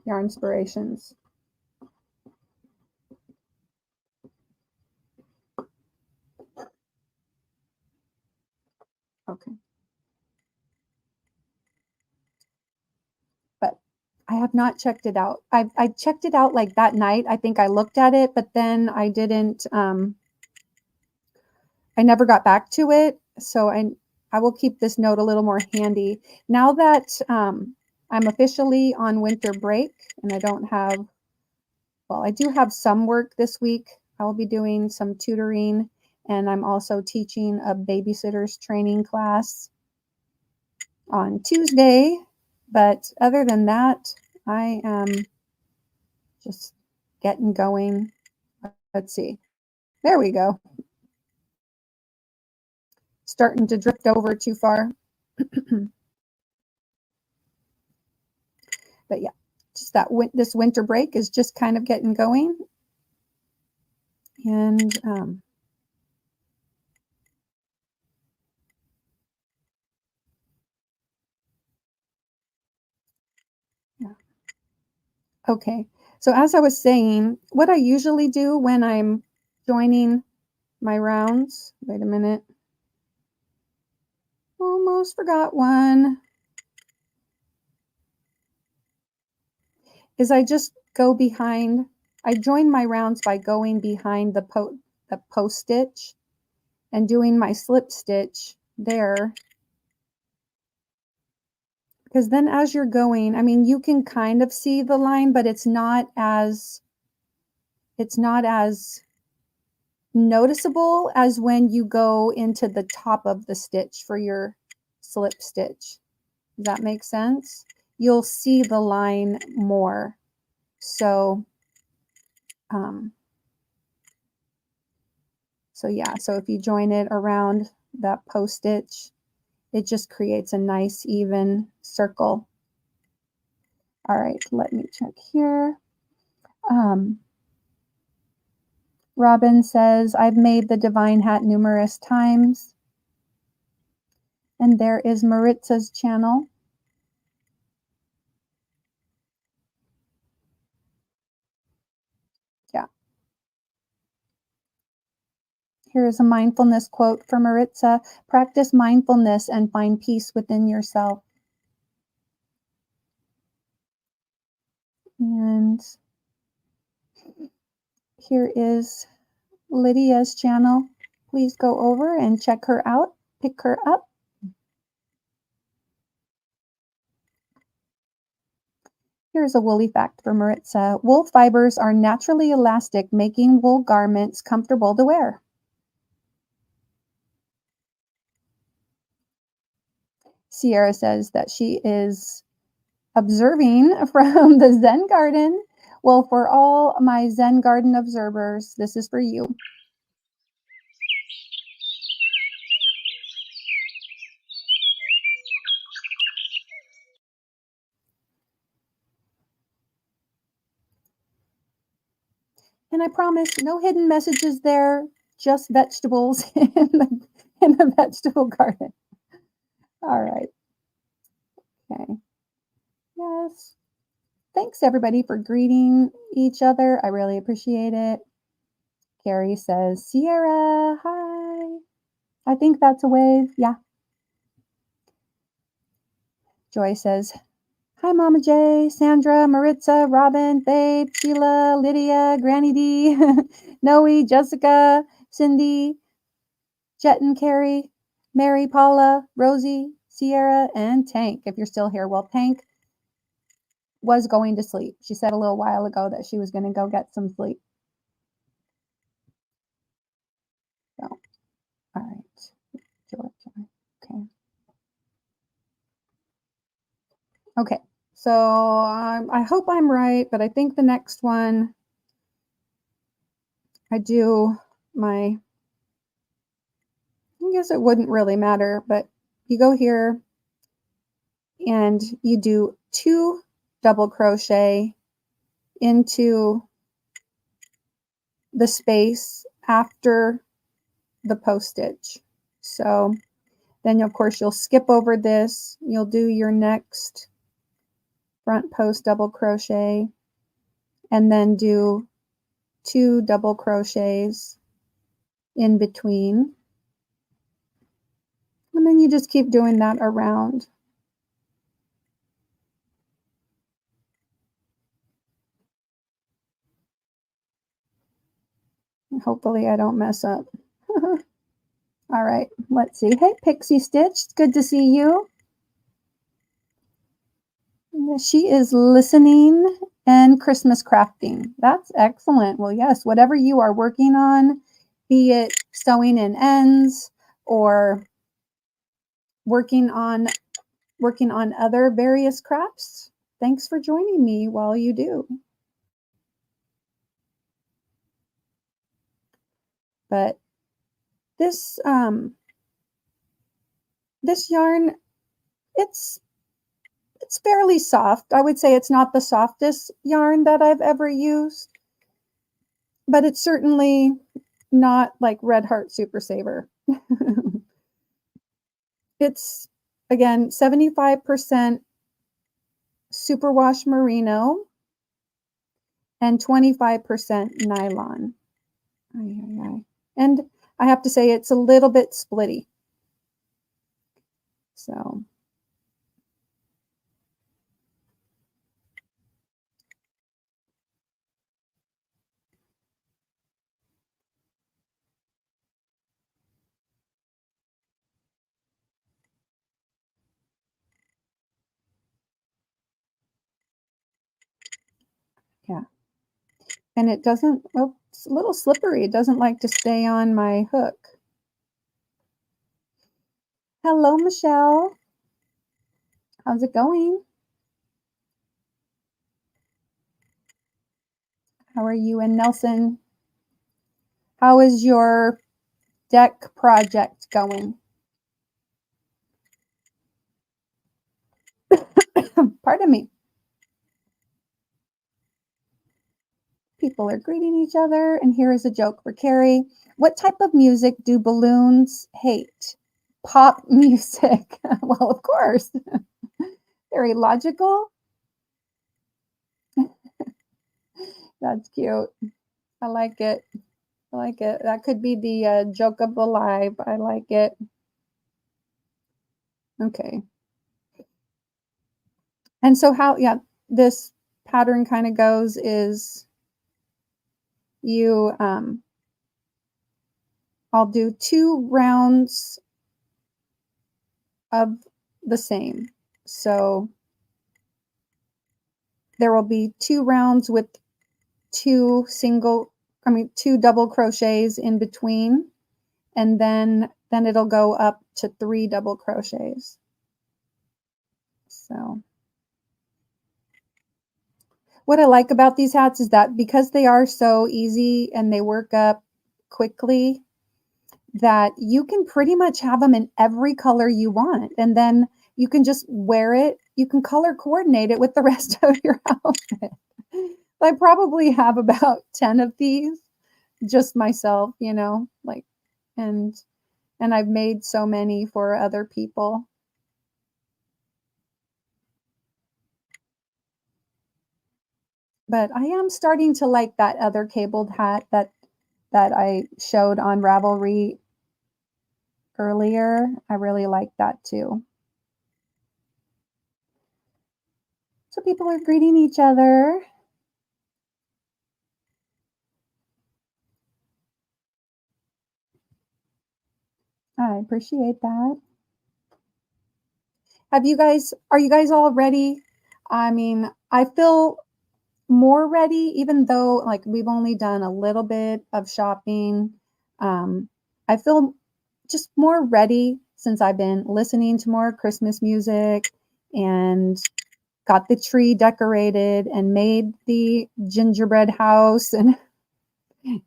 Yarn Inspirations. Okay. But I have not checked it out. I checked it out like that night. I think I looked at it, but then I didn't, I never got back to it. So I will keep this note a little more handy. Now that I'm officially on winter break and I don't have, well, I do have some work this week. I will be doing some tutoring, and I'm also teaching a babysitter's training class on Tuesday. But other than that, I am just getting going. Let's see. There we go. Starting to drift over too far. But yeah, just that this winter break is just kind of getting going. And yeah. Okay. So as I was saying, what I usually do when I'm joining my rounds, wait a minute. Almost forgot one. Is I just go behind, I join my rounds by going behind the post stitch and doing my slip stitch there. Because then as you're going, I mean, you can kind of see the line, but it's not as noticeable as when you go into the top of the stitch for your slip stitch. Does that make sense? You'll see the line more. So, so yeah, so if you join it around that post stitch, it just creates a nice even circle. All right, let me check here. Robin says, I've made the divine hat numerous times. And there is Maritza's channel. Yeah. Here is a mindfulness quote from Maritza. Practice mindfulness and find peace within yourself. And here is Lydia's channel. Please go over and check her out, pick her up. Here's a woolly fact for Maritza. Wool fibers are naturally elastic, making wool garments comfortable to wear. Sierra says that she is observing from the Zen garden. Well, for all my Zen garden observers, this is for you. And I promise no hidden messages there, just vegetables in the vegetable garden. All right. Okay. Yes. Thanks everybody for greeting each other. I really appreciate it. Carrie says, Sierra, hi. I think that's a wave. Yeah. Joy says, hi, Mama J, Sandra, Maritza, Robin, Babe, Sheila, Lydia, Granny D, Noe, Jessica, Cindy, Jet and Carrie, Mary, Paula, Rosie, Sierra, and Tank. If you're still here, well, Tank was going to sleep. She said a little while ago that she was going to go get some sleep. So, all right. Joy. Okay. Okay. So I hope I'm right, but I think the next one I do my, I guess it wouldn't really matter, but you go here and you do 2 double crochet into the space after the post stitch. So then of course you'll skip over this, you'll do your next front post double crochet and then do 2 double crochets in between. And then you just keep doing that around. And hopefully I don't mess up. All right, let's see. Hey, Pixie Stitch, it's good to see you. She is listening and Christmas crafting. That's excellent. Well, yes, whatever you are working on, be it sewing in ends or working on other various crafts. Thanks for joining me while you do. But this this yarn, it's fairly soft. I would say it's not the softest yarn that I've ever used, but it's certainly not like Red Heart Super Saver. It's again 75% superwash merino and 25% nylon. And I have to say it's a little bit splitty. So yeah. And it doesn't, oh, it's a little slippery. It doesn't like to stay on my hook. Hello, Michelle. How's it going? How are you and Nelson? How is your deck project going? Pardon me. People are greeting each other. And here is a joke for Carrie. What type of music do balloons hate? Pop music. Well, of course. Very logical. That's cute. I like it. I like it. That could be the joke of the live. I like it. Okay. And so how, yeah, this pattern kind of goes is you, I'll do 2 rounds of the same. So there will be 2 rounds with 2 double crochets in between. And then it'll go up to 3 double crochets. So what I like about these hats is that because they are so easy and they work up quickly, that you can pretty much have them in every color you want. And then you can just wear it. You can color coordinate it with the rest of your outfit. I probably have about 10 of these just myself, you know, like, and I've made so many for other people. But I am starting to like that other cabled hat that I showed on Ravelry earlier. I really like that too. So people are greeting each other. I appreciate that. Are you guys all ready? I mean, I feel more ready, even though like we've only done a little bit of shopping. I feel just more ready since I've been listening to more Christmas music and got the tree decorated and made the gingerbread house. And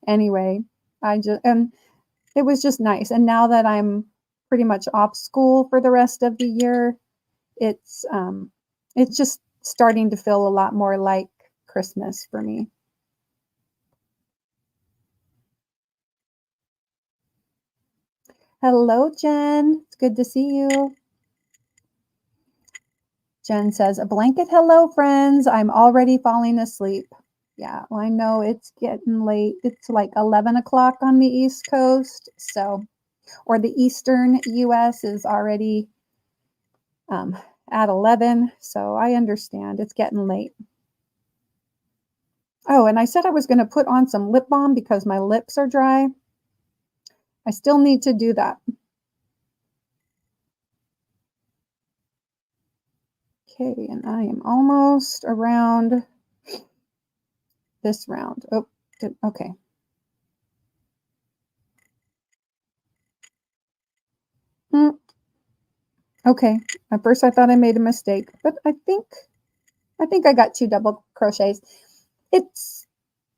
Anyway, and it was just nice. And now that I'm pretty much off school for the rest of the year, it's it's just starting to feel a lot more like Christmas for me. Hello, Jen. It's good to see you. Jen says, a blanket hello, friends. I'm already falling asleep. Yeah, well, I know it's getting late. It's like 11 o'clock on the East Coast. So, or the Eastern US is already um, at 11. So I understand it's getting late. Oh, and I said I was going to put on some lip balm because my lips are dry. I still need to do that. Okay, and I am almost around this round. Oh, okay. Mm, okay. At first I thought I made a mistake, but I think I got 2 double crochets. It's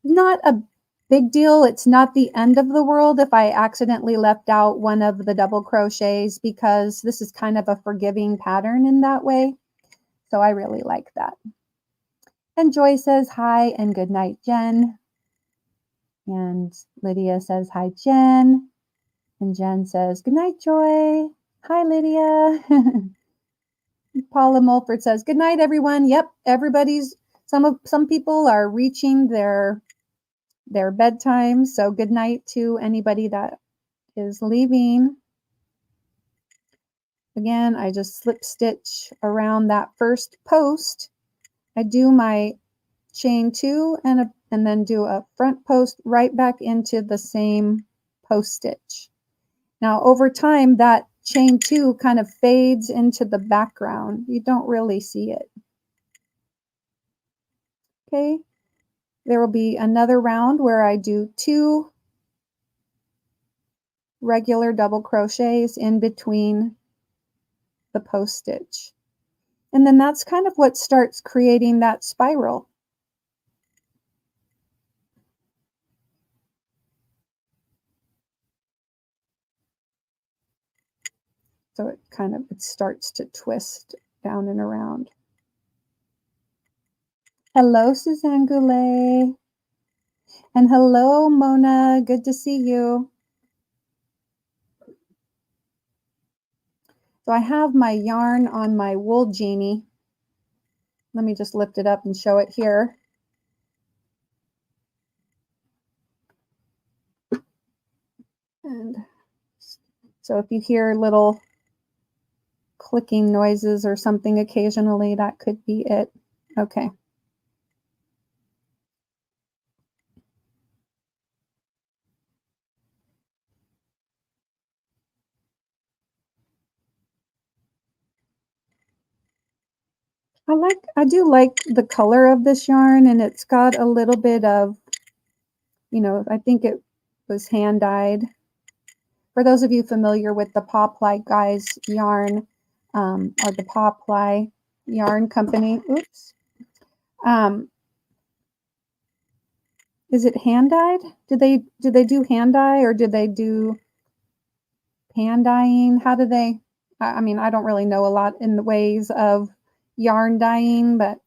not a big deal. It's not the end of the world if I accidentally left out one of the double crochets because this is kind of a forgiving pattern in that way. So I really like that. And Joy says hi and good night, Jen. And Lydia says hi, Jen. And Jen says good night, Joy. Hi, Lydia. Paula Mulford says good night, everyone. Yep, everybody's some people are reaching their bedtime. So good night to anybody that is leaving. Again, I just slip stitch around that first post. I do my chain 2 and then do a front post right back into the same post stitch. Now over time that chain 2 kind of fades into the background. You don't really see it. Okay, there will be another round where I do 2 regular double crochets in between the post stitch. And then that's kind of what starts creating that spiral. So it starts to twist down and around. Hello, Suzanne Goulet. And hello, Mona. Good to see you. So I have my yarn on my Wool Genie. Let me just lift it up and show it here. And so if you hear little clicking noises or something occasionally, that could be it. Okay. I do like the color of this yarn, and it's got a little bit of, I think it was hand dyed. For those of you familiar with the Pawply Guys yarn, or the Pawply Yarn Company, oops. Is it hand dyed? Do they do hand dye or do they do pan dyeing? How do they? I mean, I don't really know a lot in the ways of yarn dyeing, but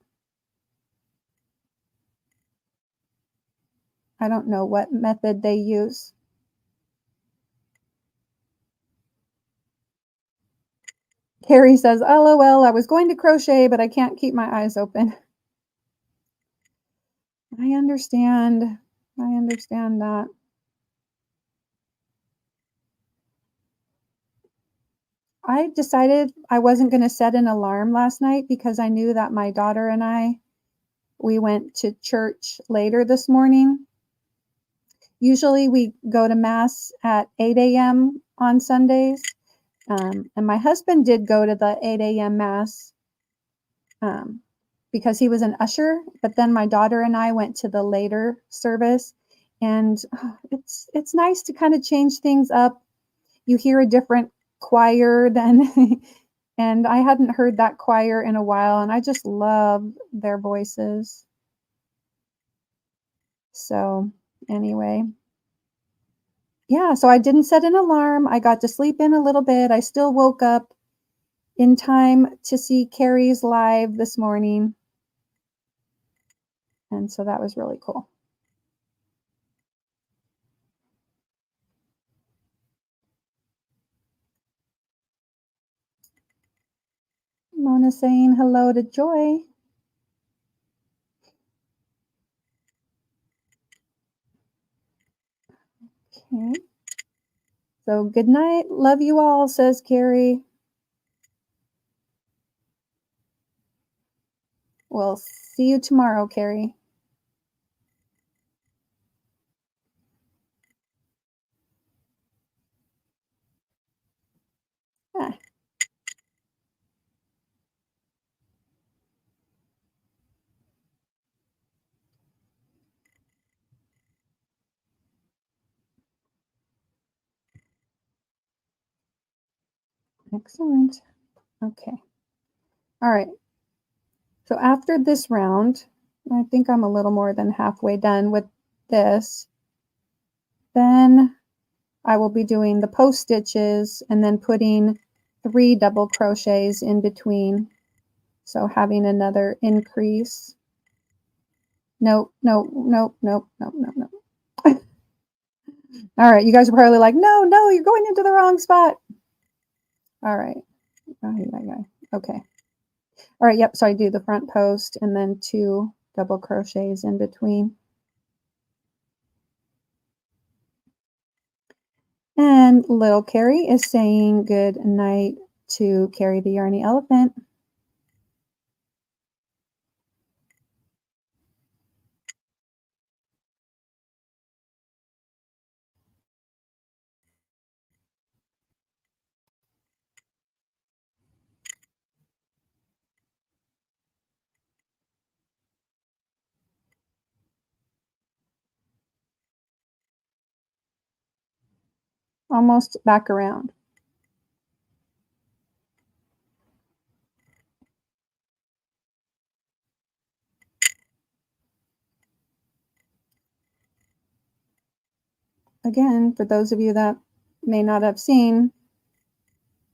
I don't know what method they use. Carrie says, LOL, I was going to crochet, but I can't keep my eyes open. I understand. I understand that. I decided I wasn't going to set an alarm last night because I knew that my daughter and we went to church later this morning. Usually we go to mass at 8 a.m. on Sundays. And my husband did go to the 8 a.m. mass because he was an usher. But then my daughter and I went to the later service. And it's nice to kind of change things up. You hear a different choir than and I hadn't heard that choir in a while, and I just love their voices. So Anyway, yeah, so I didn't set an alarm. I got to sleep in a little bit. I still woke up in time to see Carrie's live this morning. And so that was really cool. Mona saying hello to Joy. Okay. So good night. Love you all, says Carrie. We'll see you tomorrow, Carrie. Ah. Excellent. Okay. All right. So after this round, I think I'm a little more than halfway done with this. Then I will be doing the post stitches and then putting 3 double crochets in between. So having another increase. Nope, nope, nope, nope, nope, nope, nope. All right, you guys are probably like, no, you're going into the wrong spot. All right. Okay. All right, yep, so I do the front post and then 2 double crochets in between. And little Carrie is saying good night to Carrie the Yarny Elephant. Almost back around. Again, for those of you that may not have seen,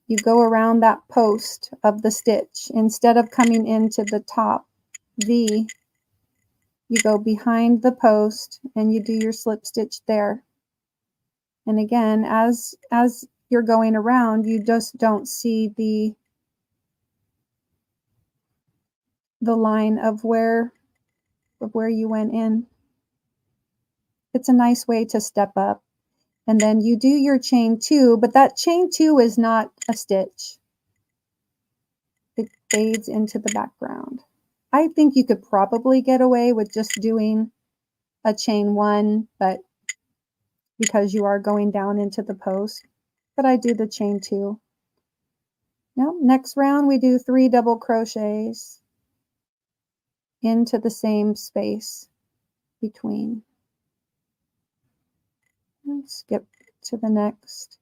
you go around that post of the stitch. Instead of coming into the top V, you go behind the post and you do your slip stitch there. And again, as you're going around, you just don't see the line of where you went in. It's a nice way to step up. And then you do your chain 2, but that chain 2 is not a stitch. It fades into the background. I think you could probably get away with just doing a chain 1, but because you are going down into the post, but I do the chain 2. Now, next round we do 3 double crochets into the same space between. And skip to the next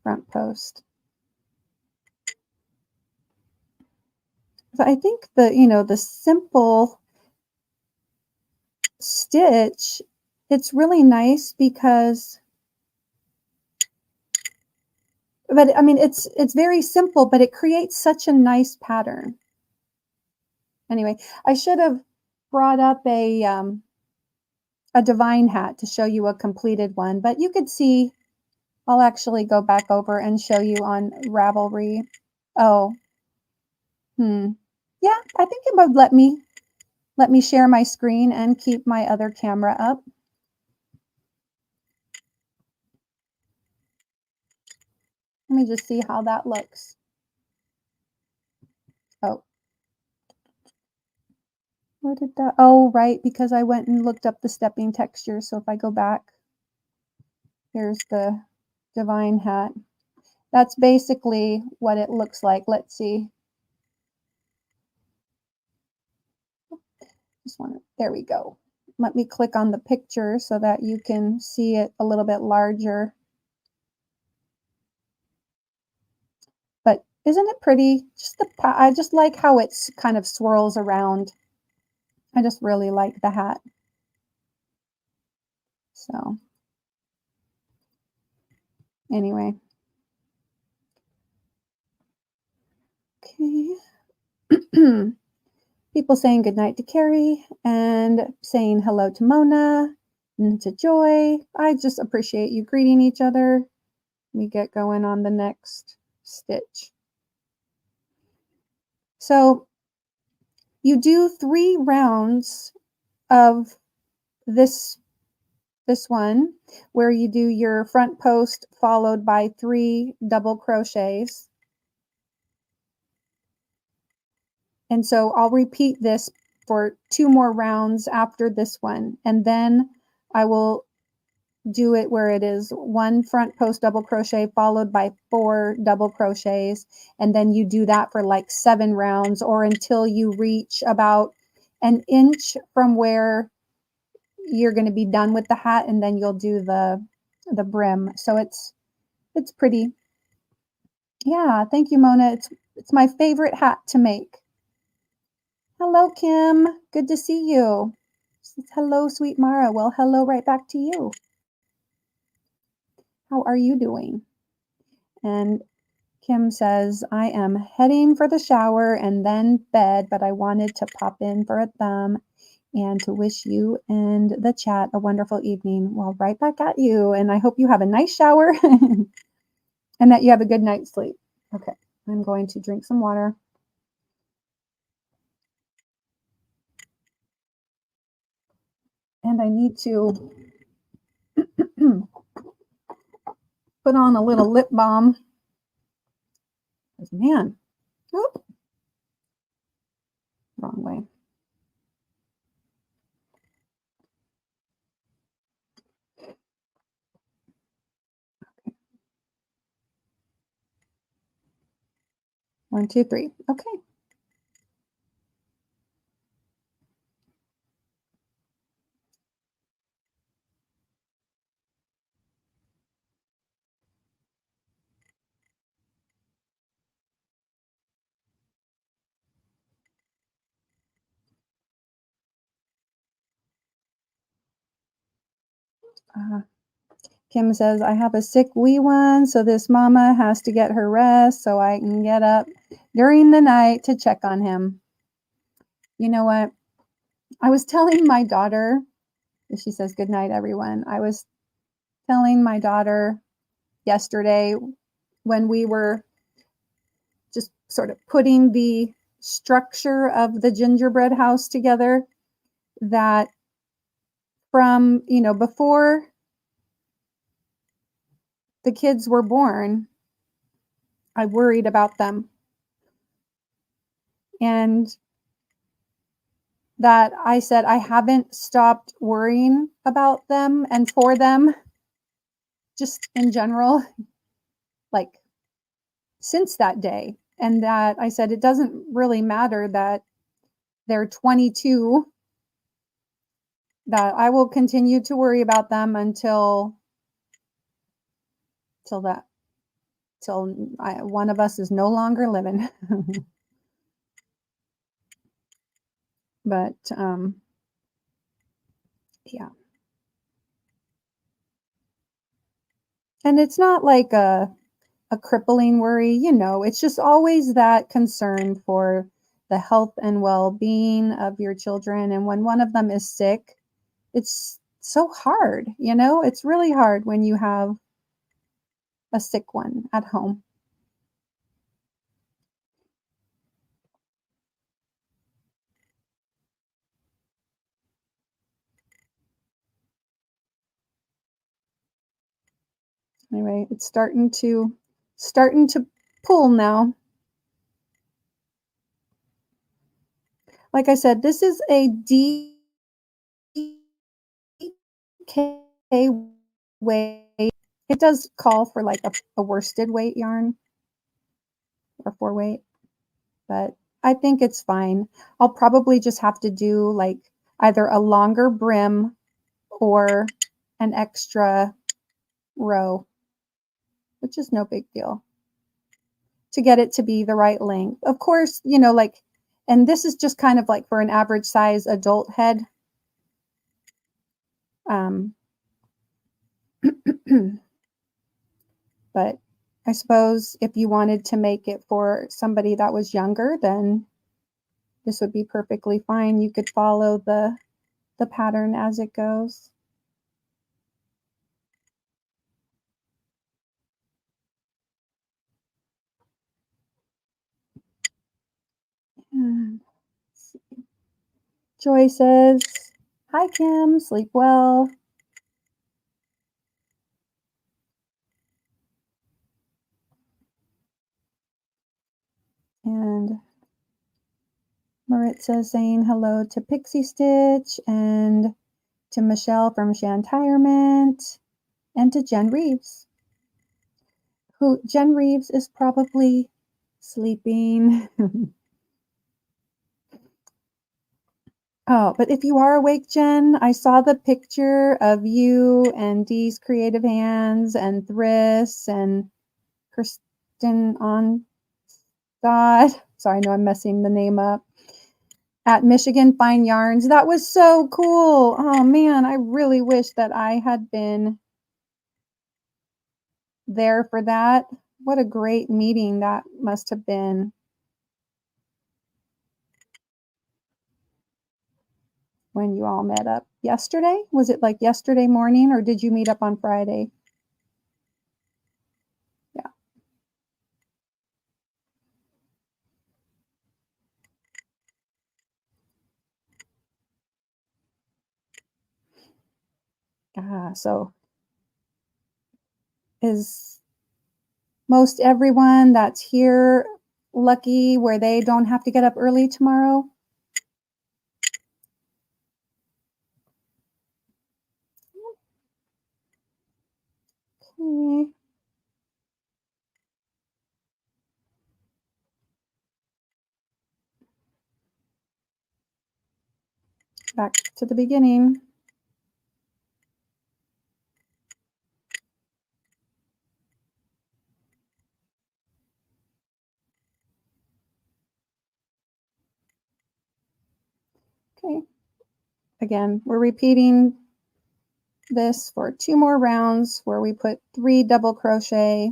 front post. So I think the simple stitch, it's really nice because, but I mean, it's very simple, but it creates such a nice pattern. Anyway, I should have brought up a divine hat to show you a completed one, but you could see, I'll actually go back over and show you on Ravelry. Oh, yeah, I think it would let me share my screen and keep my other camera up. Let me just see how that looks. Oh. What did that? Oh, right, because I went and looked up the stepping texture. So if I go back, here's the divine hat. That's basically what it looks like. Let's see. There we go. Let me click on the picture so that you can see it a little bit larger. But isn't it pretty? I just like how it's kind of swirls around. I just really like the hat. So anyway. Okay. People saying goodnight to Carrie and saying hello to Mona and to Joy. I just appreciate you greeting each other. We get going on the next stitch. So you do 3 rounds of this one where you do your front post followed by 3 double crochets. And so I'll repeat this for 2 more rounds after this one, and then I will do it where it is 1 front post double crochet followed by 4 double crochets, and then you do that for like 7 rounds or until you reach about an inch from where you're going to be done with the hat, and then you'll do the brim. So it's pretty. Yeah, thank you, Mona. It's my favorite hat to make. Hello, Kim. Good to see you. Hello, sweet Mara. Well, hello right back to you. How are you doing? And Kim says, I am heading for the shower and then bed, but I wanted to pop in for a thumb and to wish you and the chat a wonderful evening. Well, right back at you. And I hope you have a nice shower and that you have a good night's sleep. Okay, I'm going to drink some water. And I need to put on a little lip balm. Man, whoop. Wrong way. Okay. 1, 2, 3. Okay. Kim says, I have a sick wee one, so this mama has to get her rest so I can get up during the night to check on him. You know what? I was telling my daughter, she says, good night, everyone. I was telling my daughter yesterday when we were just sort of putting the structure of the gingerbread house together that from, before the kids were born, I worried about them. And that I said I haven't stopped worrying about them and for them, just in general, like since that day. And that I said it doesn't really matter that they're 22, that I will continue to worry about them until one of us is no longer living. But yeah. And it's not like a crippling worry, it's just always that concern for the health and well-being of your children. And when one of them is sick, it's so hard, it's really hard when you have a sick one at home. Anyway, it's starting to pull now. Like I said, this is a DK weight. It does call for like a worsted weight yarn or 4 weight, but I think it's fine. I'll probably just have to do like either a longer brim or an extra row, which is no big deal, to get it to be the right length. Of course, and this is just kind of like for an average size adult head. But I suppose if you wanted to make it for somebody that was younger, then this would be perfectly fine. You could follow the pattern as it goes. And Joy says, "Hi Kim, sleep well." And Maritza saying hello to Pixie Stitch and to Michelle from Shantirement and to Jen Reeves, who Jen Reeves is probably sleeping. Oh, but if you are awake, Jen, I saw the picture of you and Dee's Creative Hands and Thriss and Kristen on God. Sorry, I know I'm messing the name up. At Michigan Fine Yarns. That was so cool. Oh man, I really wish that I had been there for that. What a great meeting that must have been. When you all met up yesterday? Was it like yesterday morning or did you meet up on Friday? Yeah. So is most everyone that's here lucky where they don't have to get up early tomorrow? Okay. Back to the beginning. Okay. Again, we're repeating this for 2 more rounds where we put 3 double crochet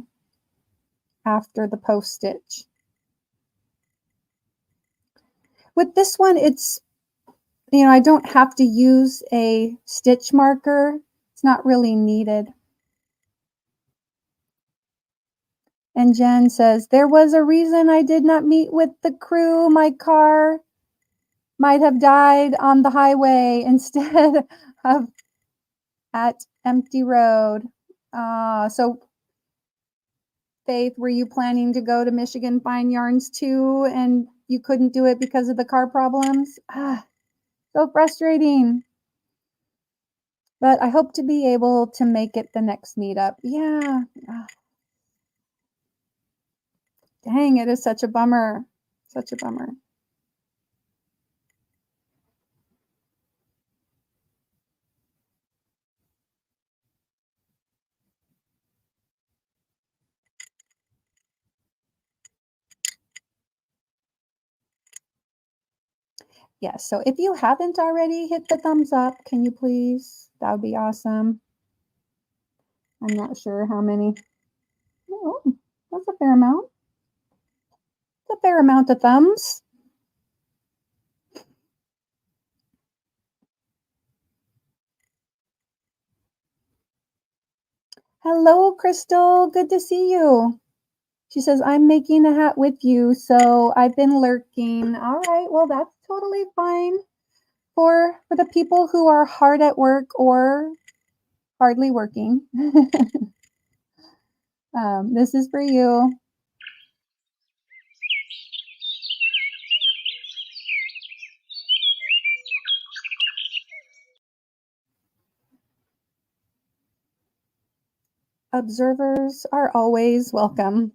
after the post stitch. With this one, it's, I don't have to use a stitch marker. It's not really needed. And Jen says, there was a reason I did not meet with the crew. My car might have died on the highway instead of at Empty Road. So Faith, were you planning to go to Michigan Fine Yarns too, and you couldn't do it because of the car problems? So frustrating. But I hope to be able to make it the next meetup. Yeah. Dang, it is such a bummer. Such a bummer. Yes, so if you haven't already, hit the thumbs up. Can you please? That would be awesome. I'm not sure how many. Oh, that's a fair amount. That's a fair amount of thumbs. Hello, Crystal. Good to see you. She says, I'm making a hat with you, so I've been lurking. All right, well, that's totally fine for the people who are hard at work or hardly working. This is for you. Observers are always welcome.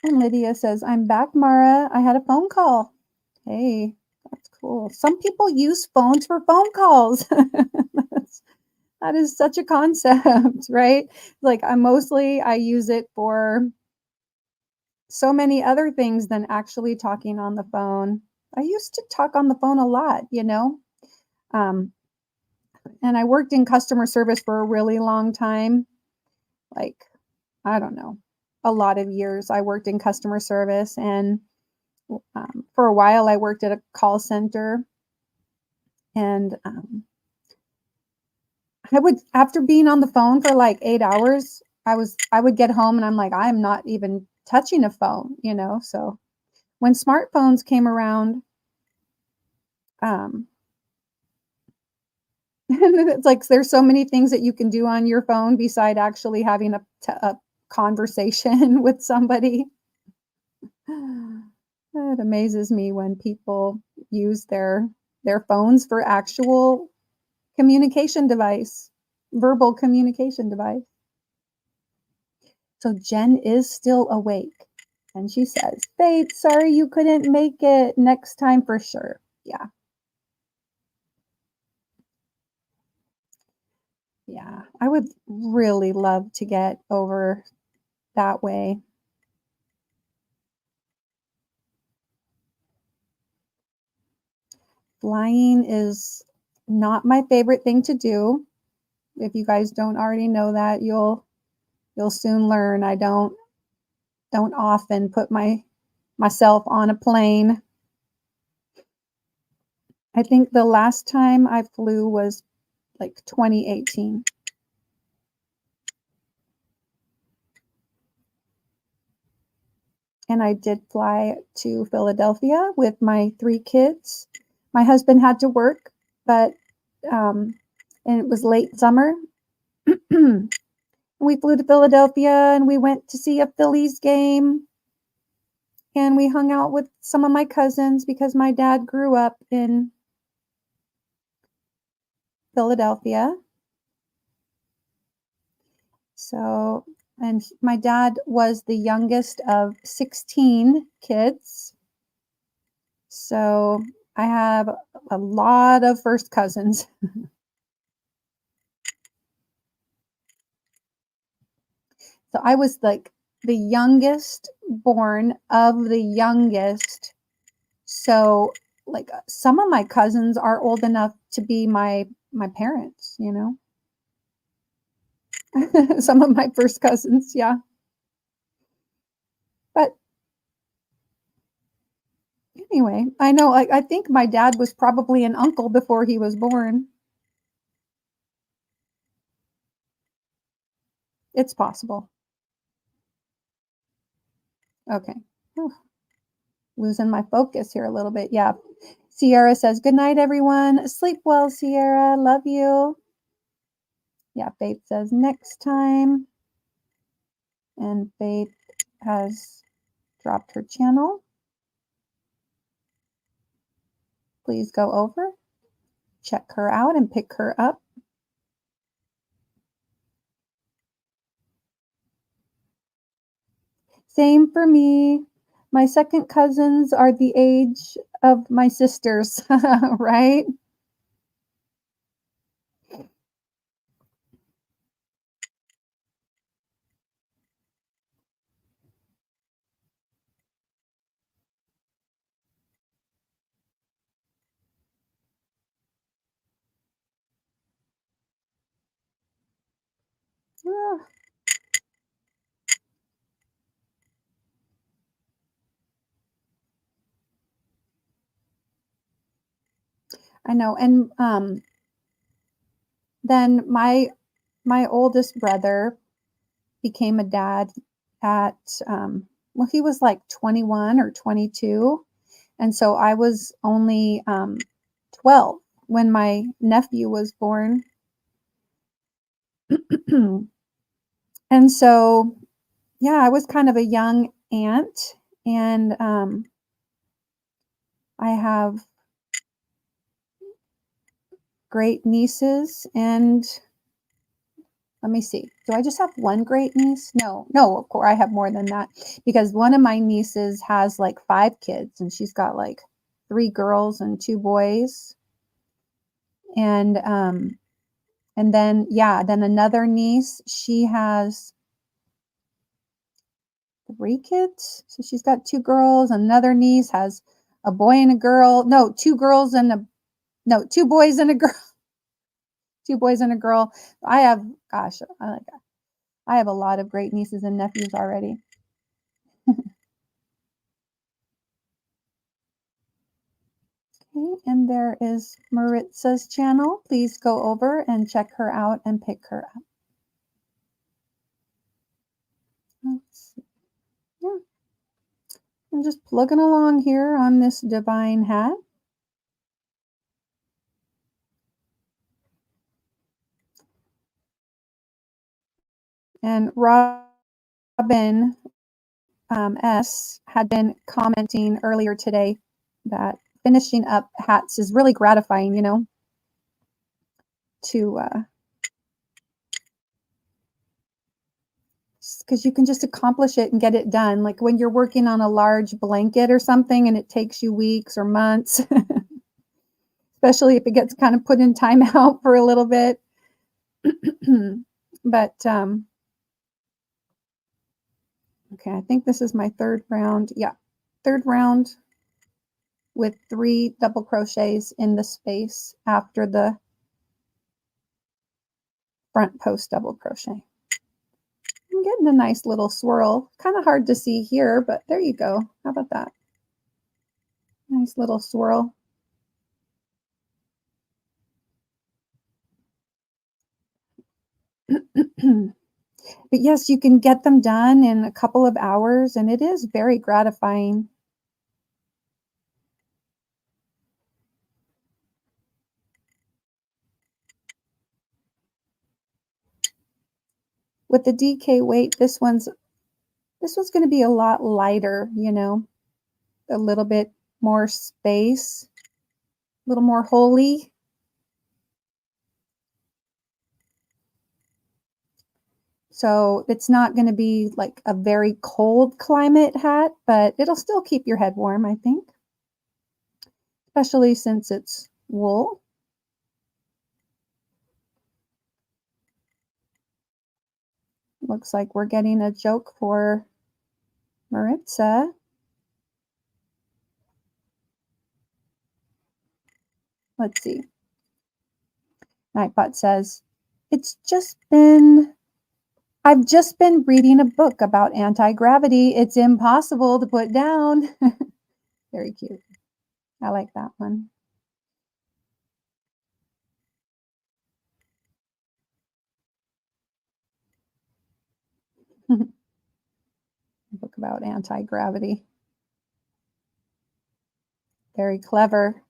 And Lydia says, I'm back, Mara. I had a phone call. Hey, that's cool. Some people use phones for phone calls. That is such a concept, right? Like I use it for so many other things than actually talking on the phone. I used to talk on the phone a lot, you know? Um, and I worked in customer service for a really long time. Like, I don't know, a lot of years I worked in customer service. And for a while, I worked at a call center. And I would, after being on the phone for like 8 hours, I would get home and I'm like, I'm not even touching a phone, you know? So when smartphones came around, um, and it's like there's so many things that you can do on your phone beside actually having a conversation with somebody. It amazes me when people use their phones for actual communication device, verbal communication device. So Jen is still awake. And she says, Faith, sorry you couldn't make it. Next time for sure. Yeah. Yeah. I would really love to get over that way. Flying is not my favorite thing to do. If you guys don't already know that, you'll soon learn. I don't often put myself on a plane. I think the last time I flew was like 2018. And I did fly to Philadelphia with my 3 kids. My husband had to work, but and it was late summer. We flew to Philadelphia and we went to see a Phillies game. And we hung out with some of my cousins because my dad grew up in Philadelphia. So, and my dad was the youngest of 16 kids. So I have a lot of first cousins. So I was like the youngest born of the youngest. So like some of my cousins are old enough to be my parents, you know. Some of my first cousins, yeah. But anyway, I know I think my dad was probably an uncle before he was born. It's possible. Okay. Whew, losing my focus here a little bit. Yeah. Sierra says, good night, everyone. Sleep well, Sierra. Love you. Yeah, Faith says next time. And Faith has dropped her channel. Please go over, check her out, and pick her up. Same for me. My second cousins are the age of my sisters, right? Ah, I know. And then my oldest brother became a dad at well, he was like 21 or 22, and so I was only 12 when my nephew was born. And so, yeah, I was kind of a young aunt, and I have great nieces, and let me see. Do I just have one great niece? No, no, of course I have more than that because one of my nieces has like 5 kids, and she's got like 3 girls and 2 boys, and and then yeah, then another niece, she has 3 kids. So she's got 2 girls. Another niece has a boy and a girl. No, 2 girls and a no, 2 boys and a girl. 2 boys and a girl. I have, gosh, I have a lot of great nieces and nephews already. Okay, and there is Maritza's channel. Please go over and check her out and pick her up. Let's see. Yeah, I'm just plugging along here on this divine hat. And Robin S had been commenting earlier today that finishing up hats is really gratifying, to because you can just accomplish it and get it done. Like when you're working on a large blanket or something and it takes you weeks or months, especially if it gets kind of put in timeout for a little bit. But okay, I think this is my 3rd round. Yeah, 3rd round with 3 double crochets in the space after the front post double crochet. I'm getting a nice little swirl. Kind of hard to see here, but there you go. How about that? Nice little swirl. But yes, you can get them done in a couple of hours, and it is very gratifying. With the DK weight, this one's going to be a lot lighter, a little bit more space, a little more holy. So it's not going to be like a very cold climate hat, but it'll still keep your head warm, I think, especially since it's wool. Looks like we're getting a joke for Maritza. Let's see. Nightbot says, I've just been reading a book about anti-gravity. It's impossible to put down. Very cute. I like that one. Book about anti-gravity. Very clever.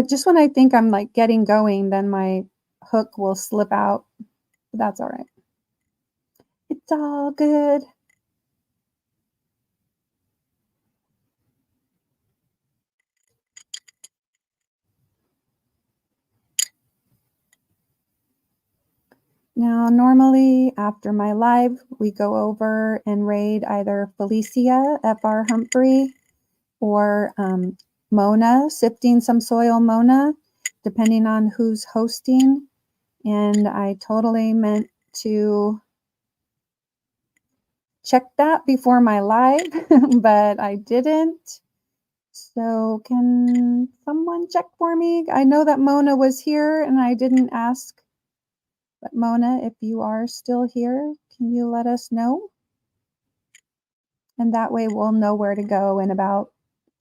Just when I think I'm like getting going, then my hook will slip out. But that's all right. It's all good. Now, normally after my live, we go over and raid either Felicia, F.R. Humphrey, or Mona, Sifting Some Soil Mona, depending on who's hosting. And I totally meant to check that before my live, but I didn't. So can someone check for me? I know that Mona was here and I didn't ask. But Mona, if you are still here, can you let us know? And that way we'll know where to go in about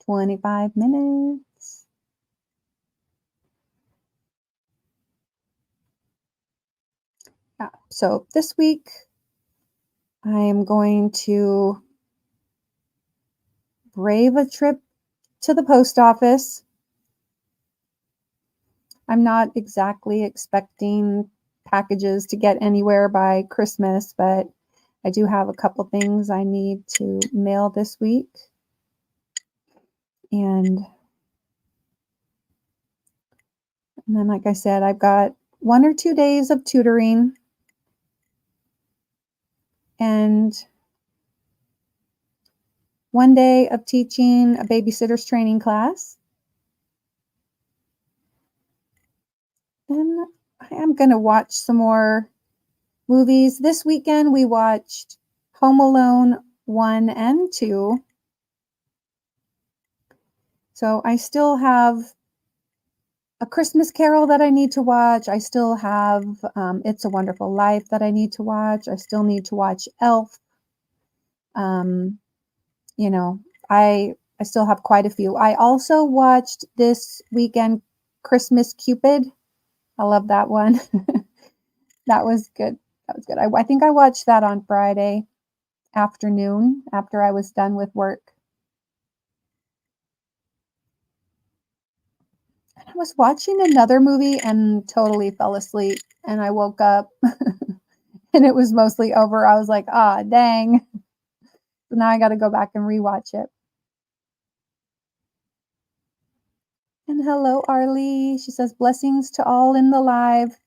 25 minutes. Yeah, so this week I am going to brave a trip to the post office. I'm not exactly expecting packages to get anywhere by Christmas, but I do have a couple things I need to mail this week. And then, like I said, I've got 1 or 2 days of tutoring. And one day of teaching a babysitter's training class. Then I am going to watch some more movies. This weekend we watched Home Alone 1 and 2. So I still have A Christmas Carol that I need to watch. I still have It's a Wonderful Life that I need to watch. I still need to watch Elf. You know, I still have quite a few. I also watched this weekend Christmas Cupid. I love that one. That was good. That was good. I think I watched that on Friday afternoon after I was done with work. And I was watching another movie and totally fell asleep. And I woke up and it was mostly over. I was like, ah, dang. So now I got to go back and rewatch it. And hello, Arlie. She says, blessings to all in the live.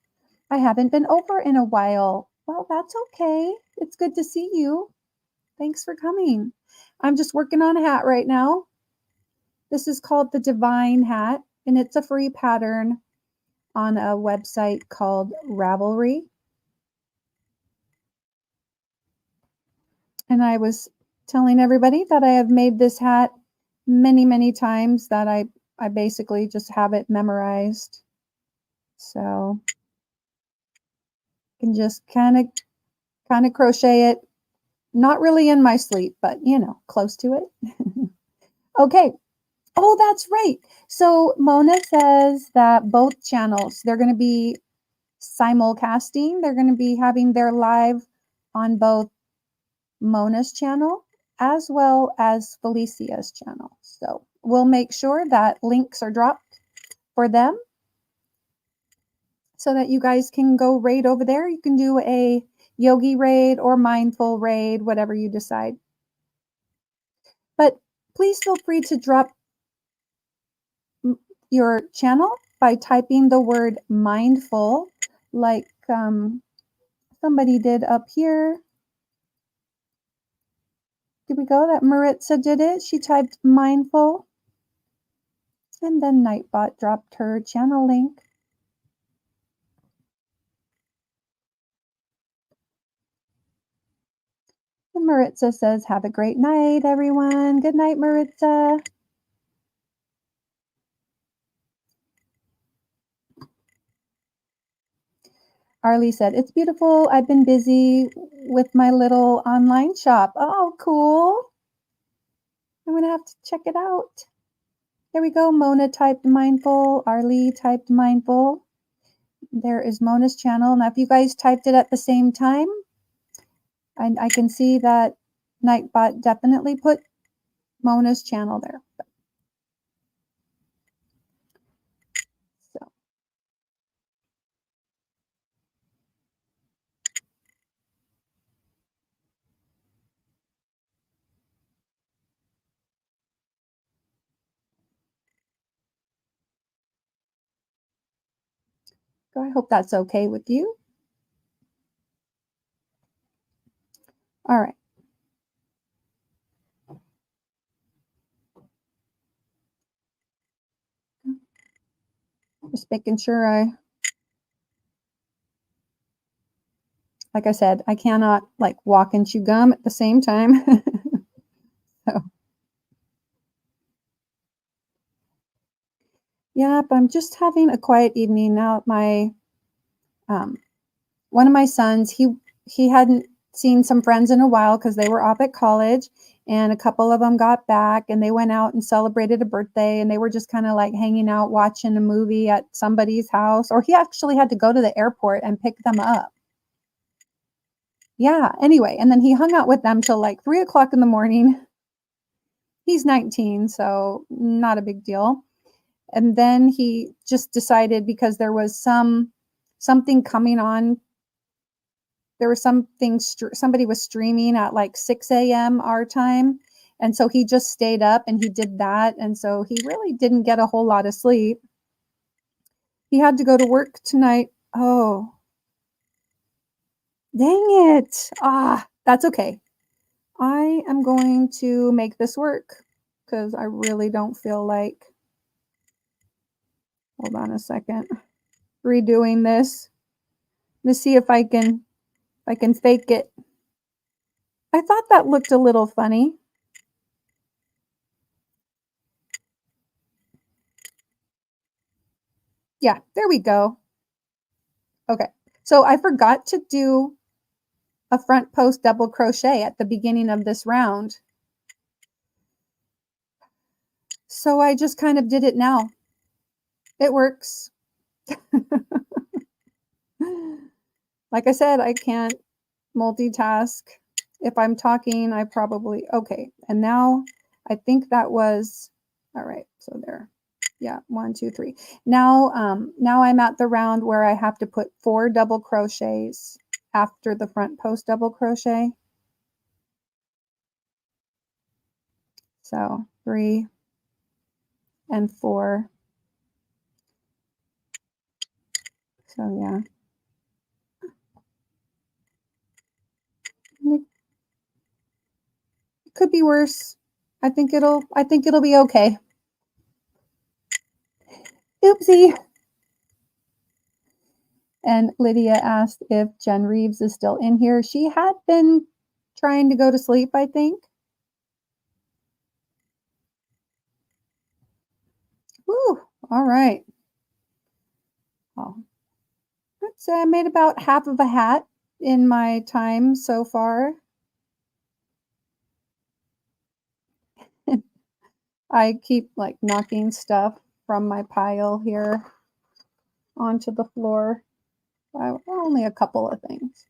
I haven't been over in a while. Well, that's okay. It's good to see you. Thanks for coming. I'm just working on a hat right now. This is called the Divine Hat, and it's a free pattern on a website called Ravelry. And I was telling everybody that I have made this hat many, many times, that I basically just have it memorized. So I can just kind of crochet it. Not really in my sleep, but close to it. Okay. Oh, that's right. So Mona says that both channels, they're going to be simulcasting. They're going to be having their live on both Mona's channel as well as Felicia's channel. So we'll make sure that links are dropped for them so that you guys can go raid over there. You can do a yogi raid or mindful raid, whatever you decide. But please feel free to drop your channel by typing the word mindful, like somebody did up here. Did we go? That Maritza did it. She typed mindful. And then Nightbot dropped her channel link. And Maritza says, have a great night, everyone. Good night, Maritza. Arlie said, it's beautiful. I've been busy with my little online shop. Oh, cool. I'm going to have to check it out. There we go. Mona typed mindful. Arlie typed mindful. There is Mona's channel. Now, if you guys typed it at the same time, I can see that Nightbot definitely put Mona's channel there. So I hope that's okay with you. All right. Just making sure like I said, I cannot like walk and chew gum at the same time. So, yep, I'm just having a quiet evening now. My one of my sons, he hadn't seen some friends in a while because they were off at college, and a couple of them got back and they went out and celebrated a birthday, and they were just kind of like hanging out watching a movie at somebody's house, or he actually had to go to the airport and pick them up. Yeah, anyway, and then he hung out with them till like 3 o'clock in the morning. He's 19, so not a big deal. And then he just decided, because there was something coming on, there was somebody was streaming at like 6 a.m. our time. And so he just stayed up and he did that. And so he really didn't get a whole lot of sleep. He had to go to work tonight. Oh, dang it. That's okay. I am going to make this work because I really don't feel like, hold on a second, redoing this. Let's see if I can fake it. I thought that looked a little funny. Yeah, there we go. Okay. So I forgot to do a front post double crochet at the beginning of this round. So I just kind of did it now. It works. Like I said, I can't multitask. If I'm talking, I probably, okay. And now I think that was, all right. So there, yeah, 1, 2, 3. Now, now I'm at the round where I have to put 4 double crochets after the front post double crochet. So 3 and 4. So yeah. It could be worse. I think it'll be okay. Oopsie. And Lydia asked if Jen Reeves is still in here. She had been trying to go to sleep, I think. Woo, all right. Well, let's say I made about half of a hat in my time so far. I keep like knocking stuff from my pile here onto the floor. Only a couple of things.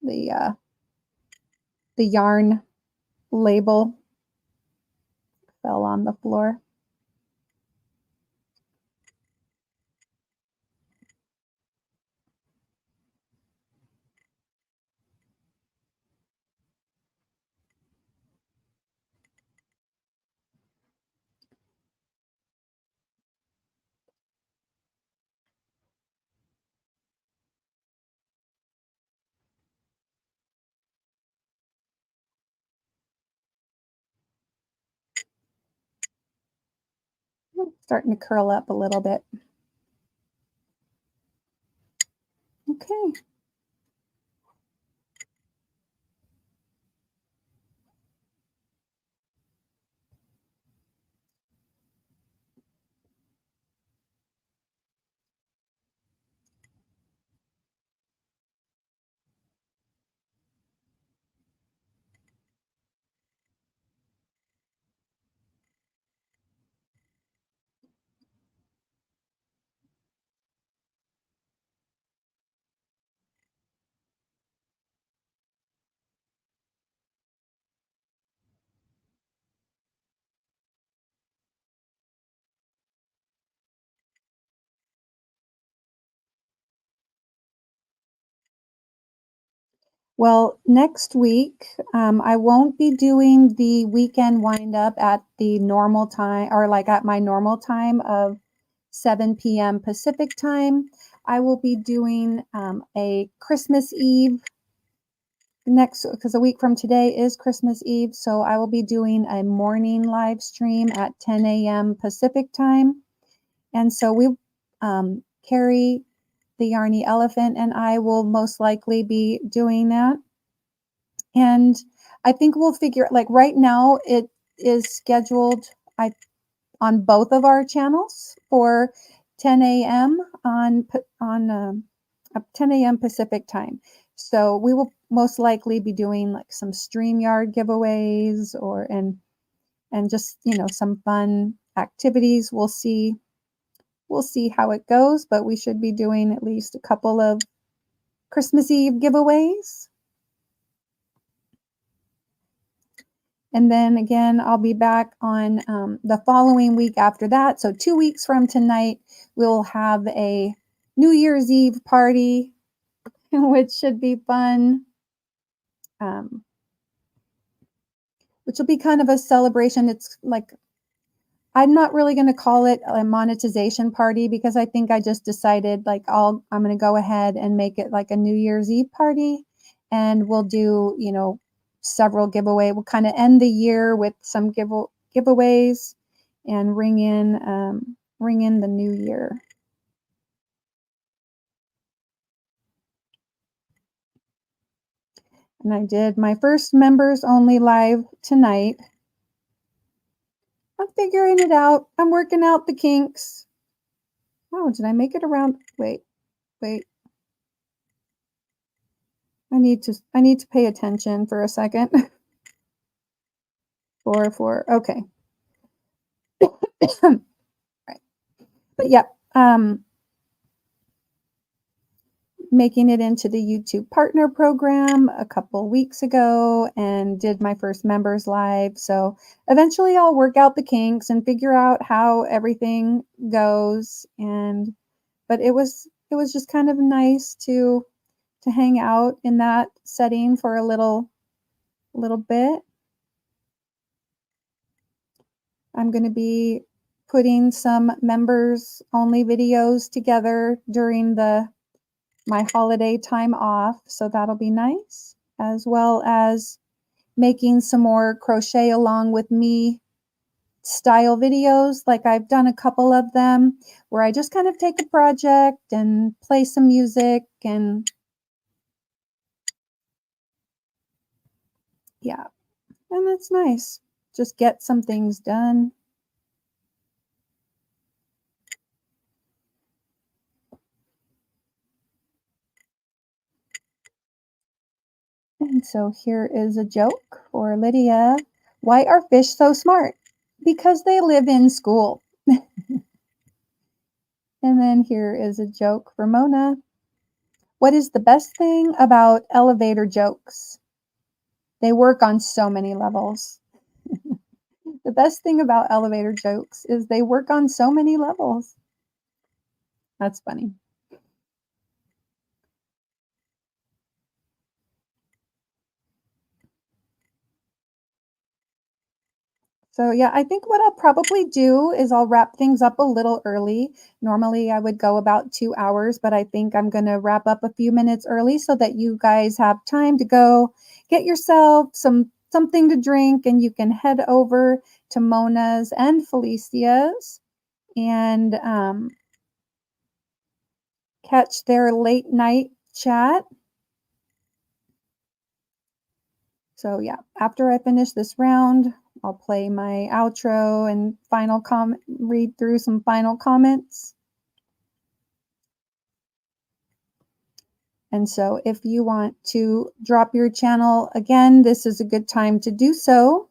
The yarn label fell on the floor. Starting to curl up a little bit. Okay. Well, next week, I won't be doing the weekend wind up at the normal time or like at my normal time of 7 p.m. Pacific time. I will be doing a Christmas Eve next, because a week from today is Christmas Eve. So I will be doing a morning live stream at 10 a.m. Pacific time. And so Carrie, the Yarny Elephant, and I will most likely be doing that. And I think we'll figure, like right now it is scheduled on both of our channels for 10 a.m. on 10 a.m. Pacific time. So we will most likely be doing like some StreamYard giveaways and just, some fun activities. We'll see how it goes, but we should be doing at least a couple of Christmas Eve giveaways. And then again, I'll be back on the following week after that. So 2 weeks from tonight, we'll have a New Year's Eve party, which should be fun. Which will be kind of a celebration. It's like, I'm not really going to call it a monetization party because I think I just decided like I'm going to go ahead and make it like a New Year's Eve party, and we'll do, several giveaway. We'll kind of end the year with some giveaways and ring in the new year. And I did my first members only live tonight. I'm figuring it out. I'm working out the kinks. Oh, did I make it around? Wait. I need to pay attention for a second. 4. Okay. Right. But yeah, making it into the YouTube partner program a couple weeks ago and did my first members live. So eventually I'll work out the kinks and figure out how everything goes. But it was just kind of nice to hang out in that setting for a little bit. I'm going to be putting some members only videos together during my holiday time off, so that'll be nice, as well as making some more crochet along with me style videos. Like I've done a couple of them where I just kind of take a project and play some music, and yeah, and it's nice. Just get some things done. And so here is a joke for Lydia. Why are fish so smart? Because they live in school. And then here is a joke for Mona. What is the best thing about elevator jokes? They work on so many levels. The best thing about elevator jokes is they work on so many levels. That's funny. So yeah, I think what I'll probably do is I'll wrap things up a little early. Normally I would go about 2 hours, but I think I'm going to wrap up a few minutes early so that you guys have time to go get yourself something to drink, and you can head over to Mona's and Felicia's and catch their late night chat. So yeah, after I finish this round, I'll play my outro and read through some final comments. And so if you want to drop your channel again, this is a good time to do so.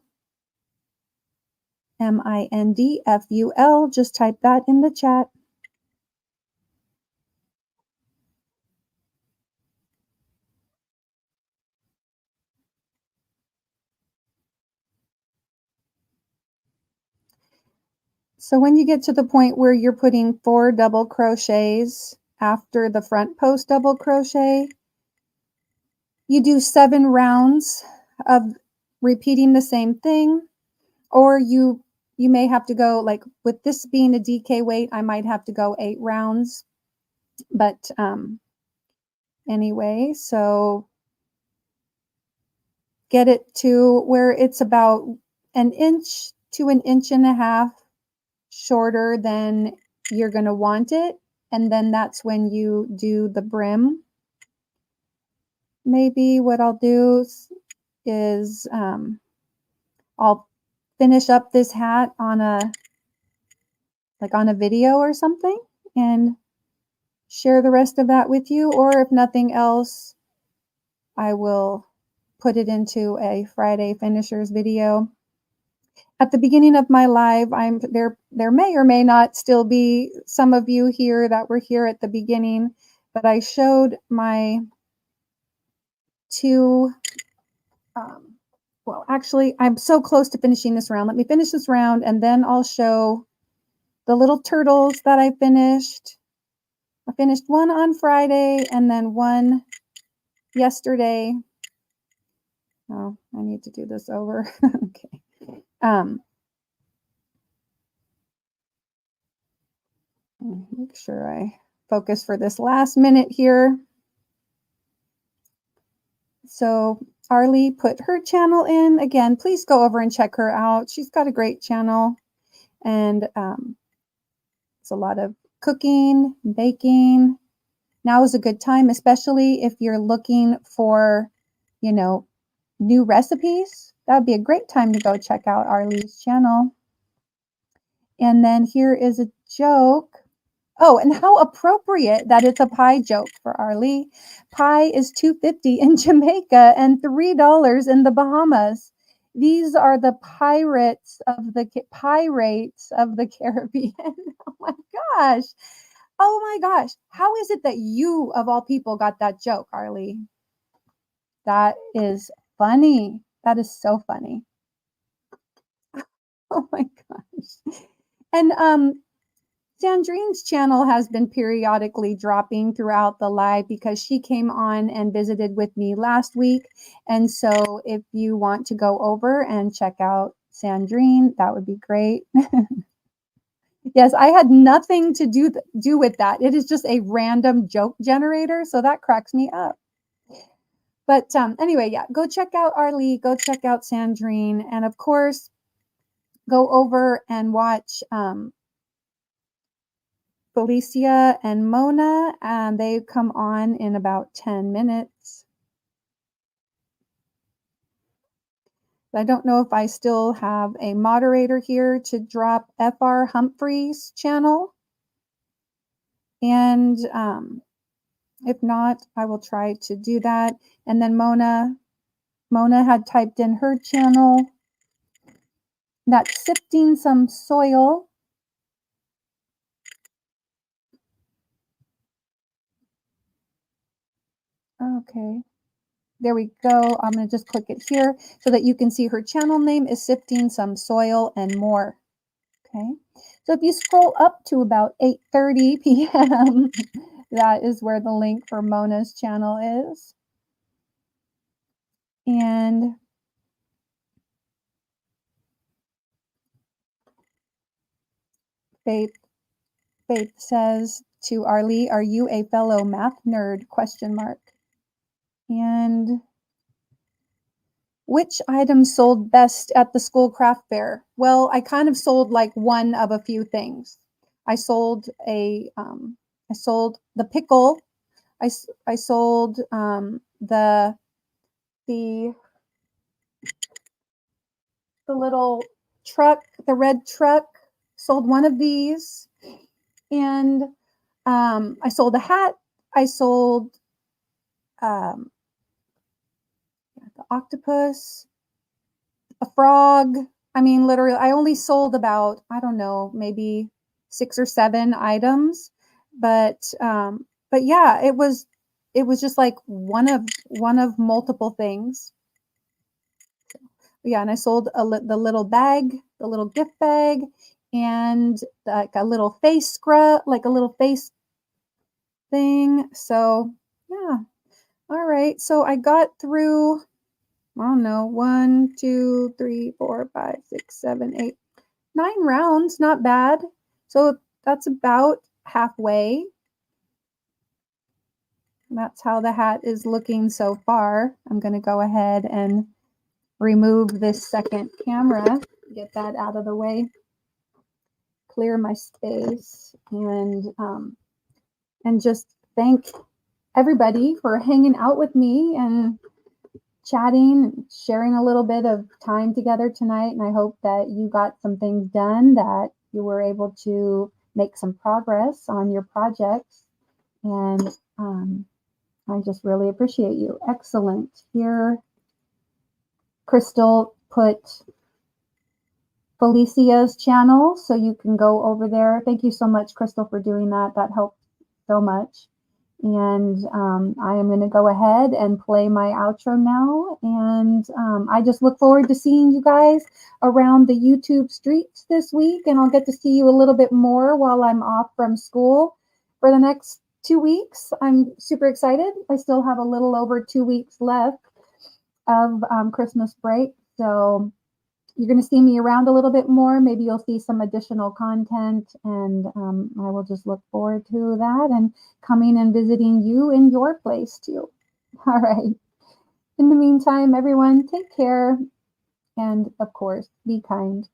MINDFUL, just type that in the chat. So when you get to the point where you're putting 4 double crochets after the front post double crochet, you do 7 rounds of repeating the same thing, or you may have to go, like with this being a DK weight, I might have to go 8 rounds. But anyway, so get it to where it's about 1 inch to 1.5 inches shorter than you're going to want it. And then that's when you do the brim. Maybe what I'll do is I'll finish up this hat on a video or something and share the rest of that with you. Or if nothing else, I will put it into a Friday finishers video. At the beginning of my live, there may or may not still be some of you here that were here at the beginning, but I showed my 2, well, actually, I'm so close to finishing this round. Let me finish this round, and then I'll show the little turtles that I finished. I finished one on Friday and then one yesterday. Oh, I need to do this over. Okay. Make sure I focus for this last minute here. So Harley put her channel in. Again, please go over and check her out. She's got a great channel, and it's a lot of cooking, baking. Now is a good time, especially if you're looking for, you know, new recipes. That would be a great time to go check out Arlie's channel. And then here is a joke. Oh, and how appropriate that it's a pie joke for Arlie. Pie is $2.50 in Jamaica and $3 in the Bahamas. These are the pirates of the Caribbean. Oh my gosh. Oh my gosh. How is it that you, of all people, got that joke, Arlie? That is funny. That is so funny. Oh my gosh. And Sandrine's channel has been periodically dropping throughout the live because she came on and visited with me last week. And so if you want to go over and check out Sandrine, that would be great. Yes, I had nothing to do with that. It is just a random joke generator, so that cracks me up. But anyway, yeah, go check out Arlie, go check out Sandrine, and of course, go over and watch Felicia and Mona, and they come on in about 10 minutes. I don't know if I still have a moderator here to drop FR Humphrey's channel. And if not, I will try to do that. And then Mona had typed in her channel. That's Sifting Some Soil. Okay, there we go. I'm going to just click it here so that you can see her channel name is Sifting Some Soil and More. Okay, so if you scroll up to about 8:30 p.m., that is where the link for Mona's channel is. And Faith says to Arlie, "Are you a fellow math nerd?" ? And which item sold best at the school craft fair? Well, I kind of sold like one of a few things. I sold the pickle. I sold the little truck, the red truck. Sold one of these, and I sold a hat. I sold the octopus, a frog. I mean, literally, I only sold about, I don't know, maybe 6 or 7 items, but yeah, it was just like one of multiple things. Yeah, and I sold the little bag, the little gift bag, and like a little face scrub, like a little face thing. So yeah, all right. So I got through, I don't know, 1, 2, 3, 4, 5, 6, 7, 8, 9 rounds. Not bad. So that's about halfway. And that's how the hat is looking so far. I'm going to go ahead and remove this second camera, get that out of the way, clear my space, and just thank everybody for hanging out with me and chatting and sharing a little bit of time together tonight. And I hope that you got some things done, that you were able to make some progress on your projects. And I just really appreciate you. Excellent. Here, Crystal put Felicia's channel, so you can go over there. Thank you so much, Crystal, for doing that. That helped so much. And I am going to go ahead and play my outro now. And I just look forward to seeing you guys around the YouTube streets this week. And I'll get to see you a little bit more while I'm off from school for the next 2 weeks. I'm super excited. I still have a little over 2 weeks left of Christmas break. So you're going to see me around a little bit more. Maybe you'll see some additional content, and I will just look forward to that and coming and visiting you in your place too. All right. In the meantime, everyone, take care. And of course, be kind.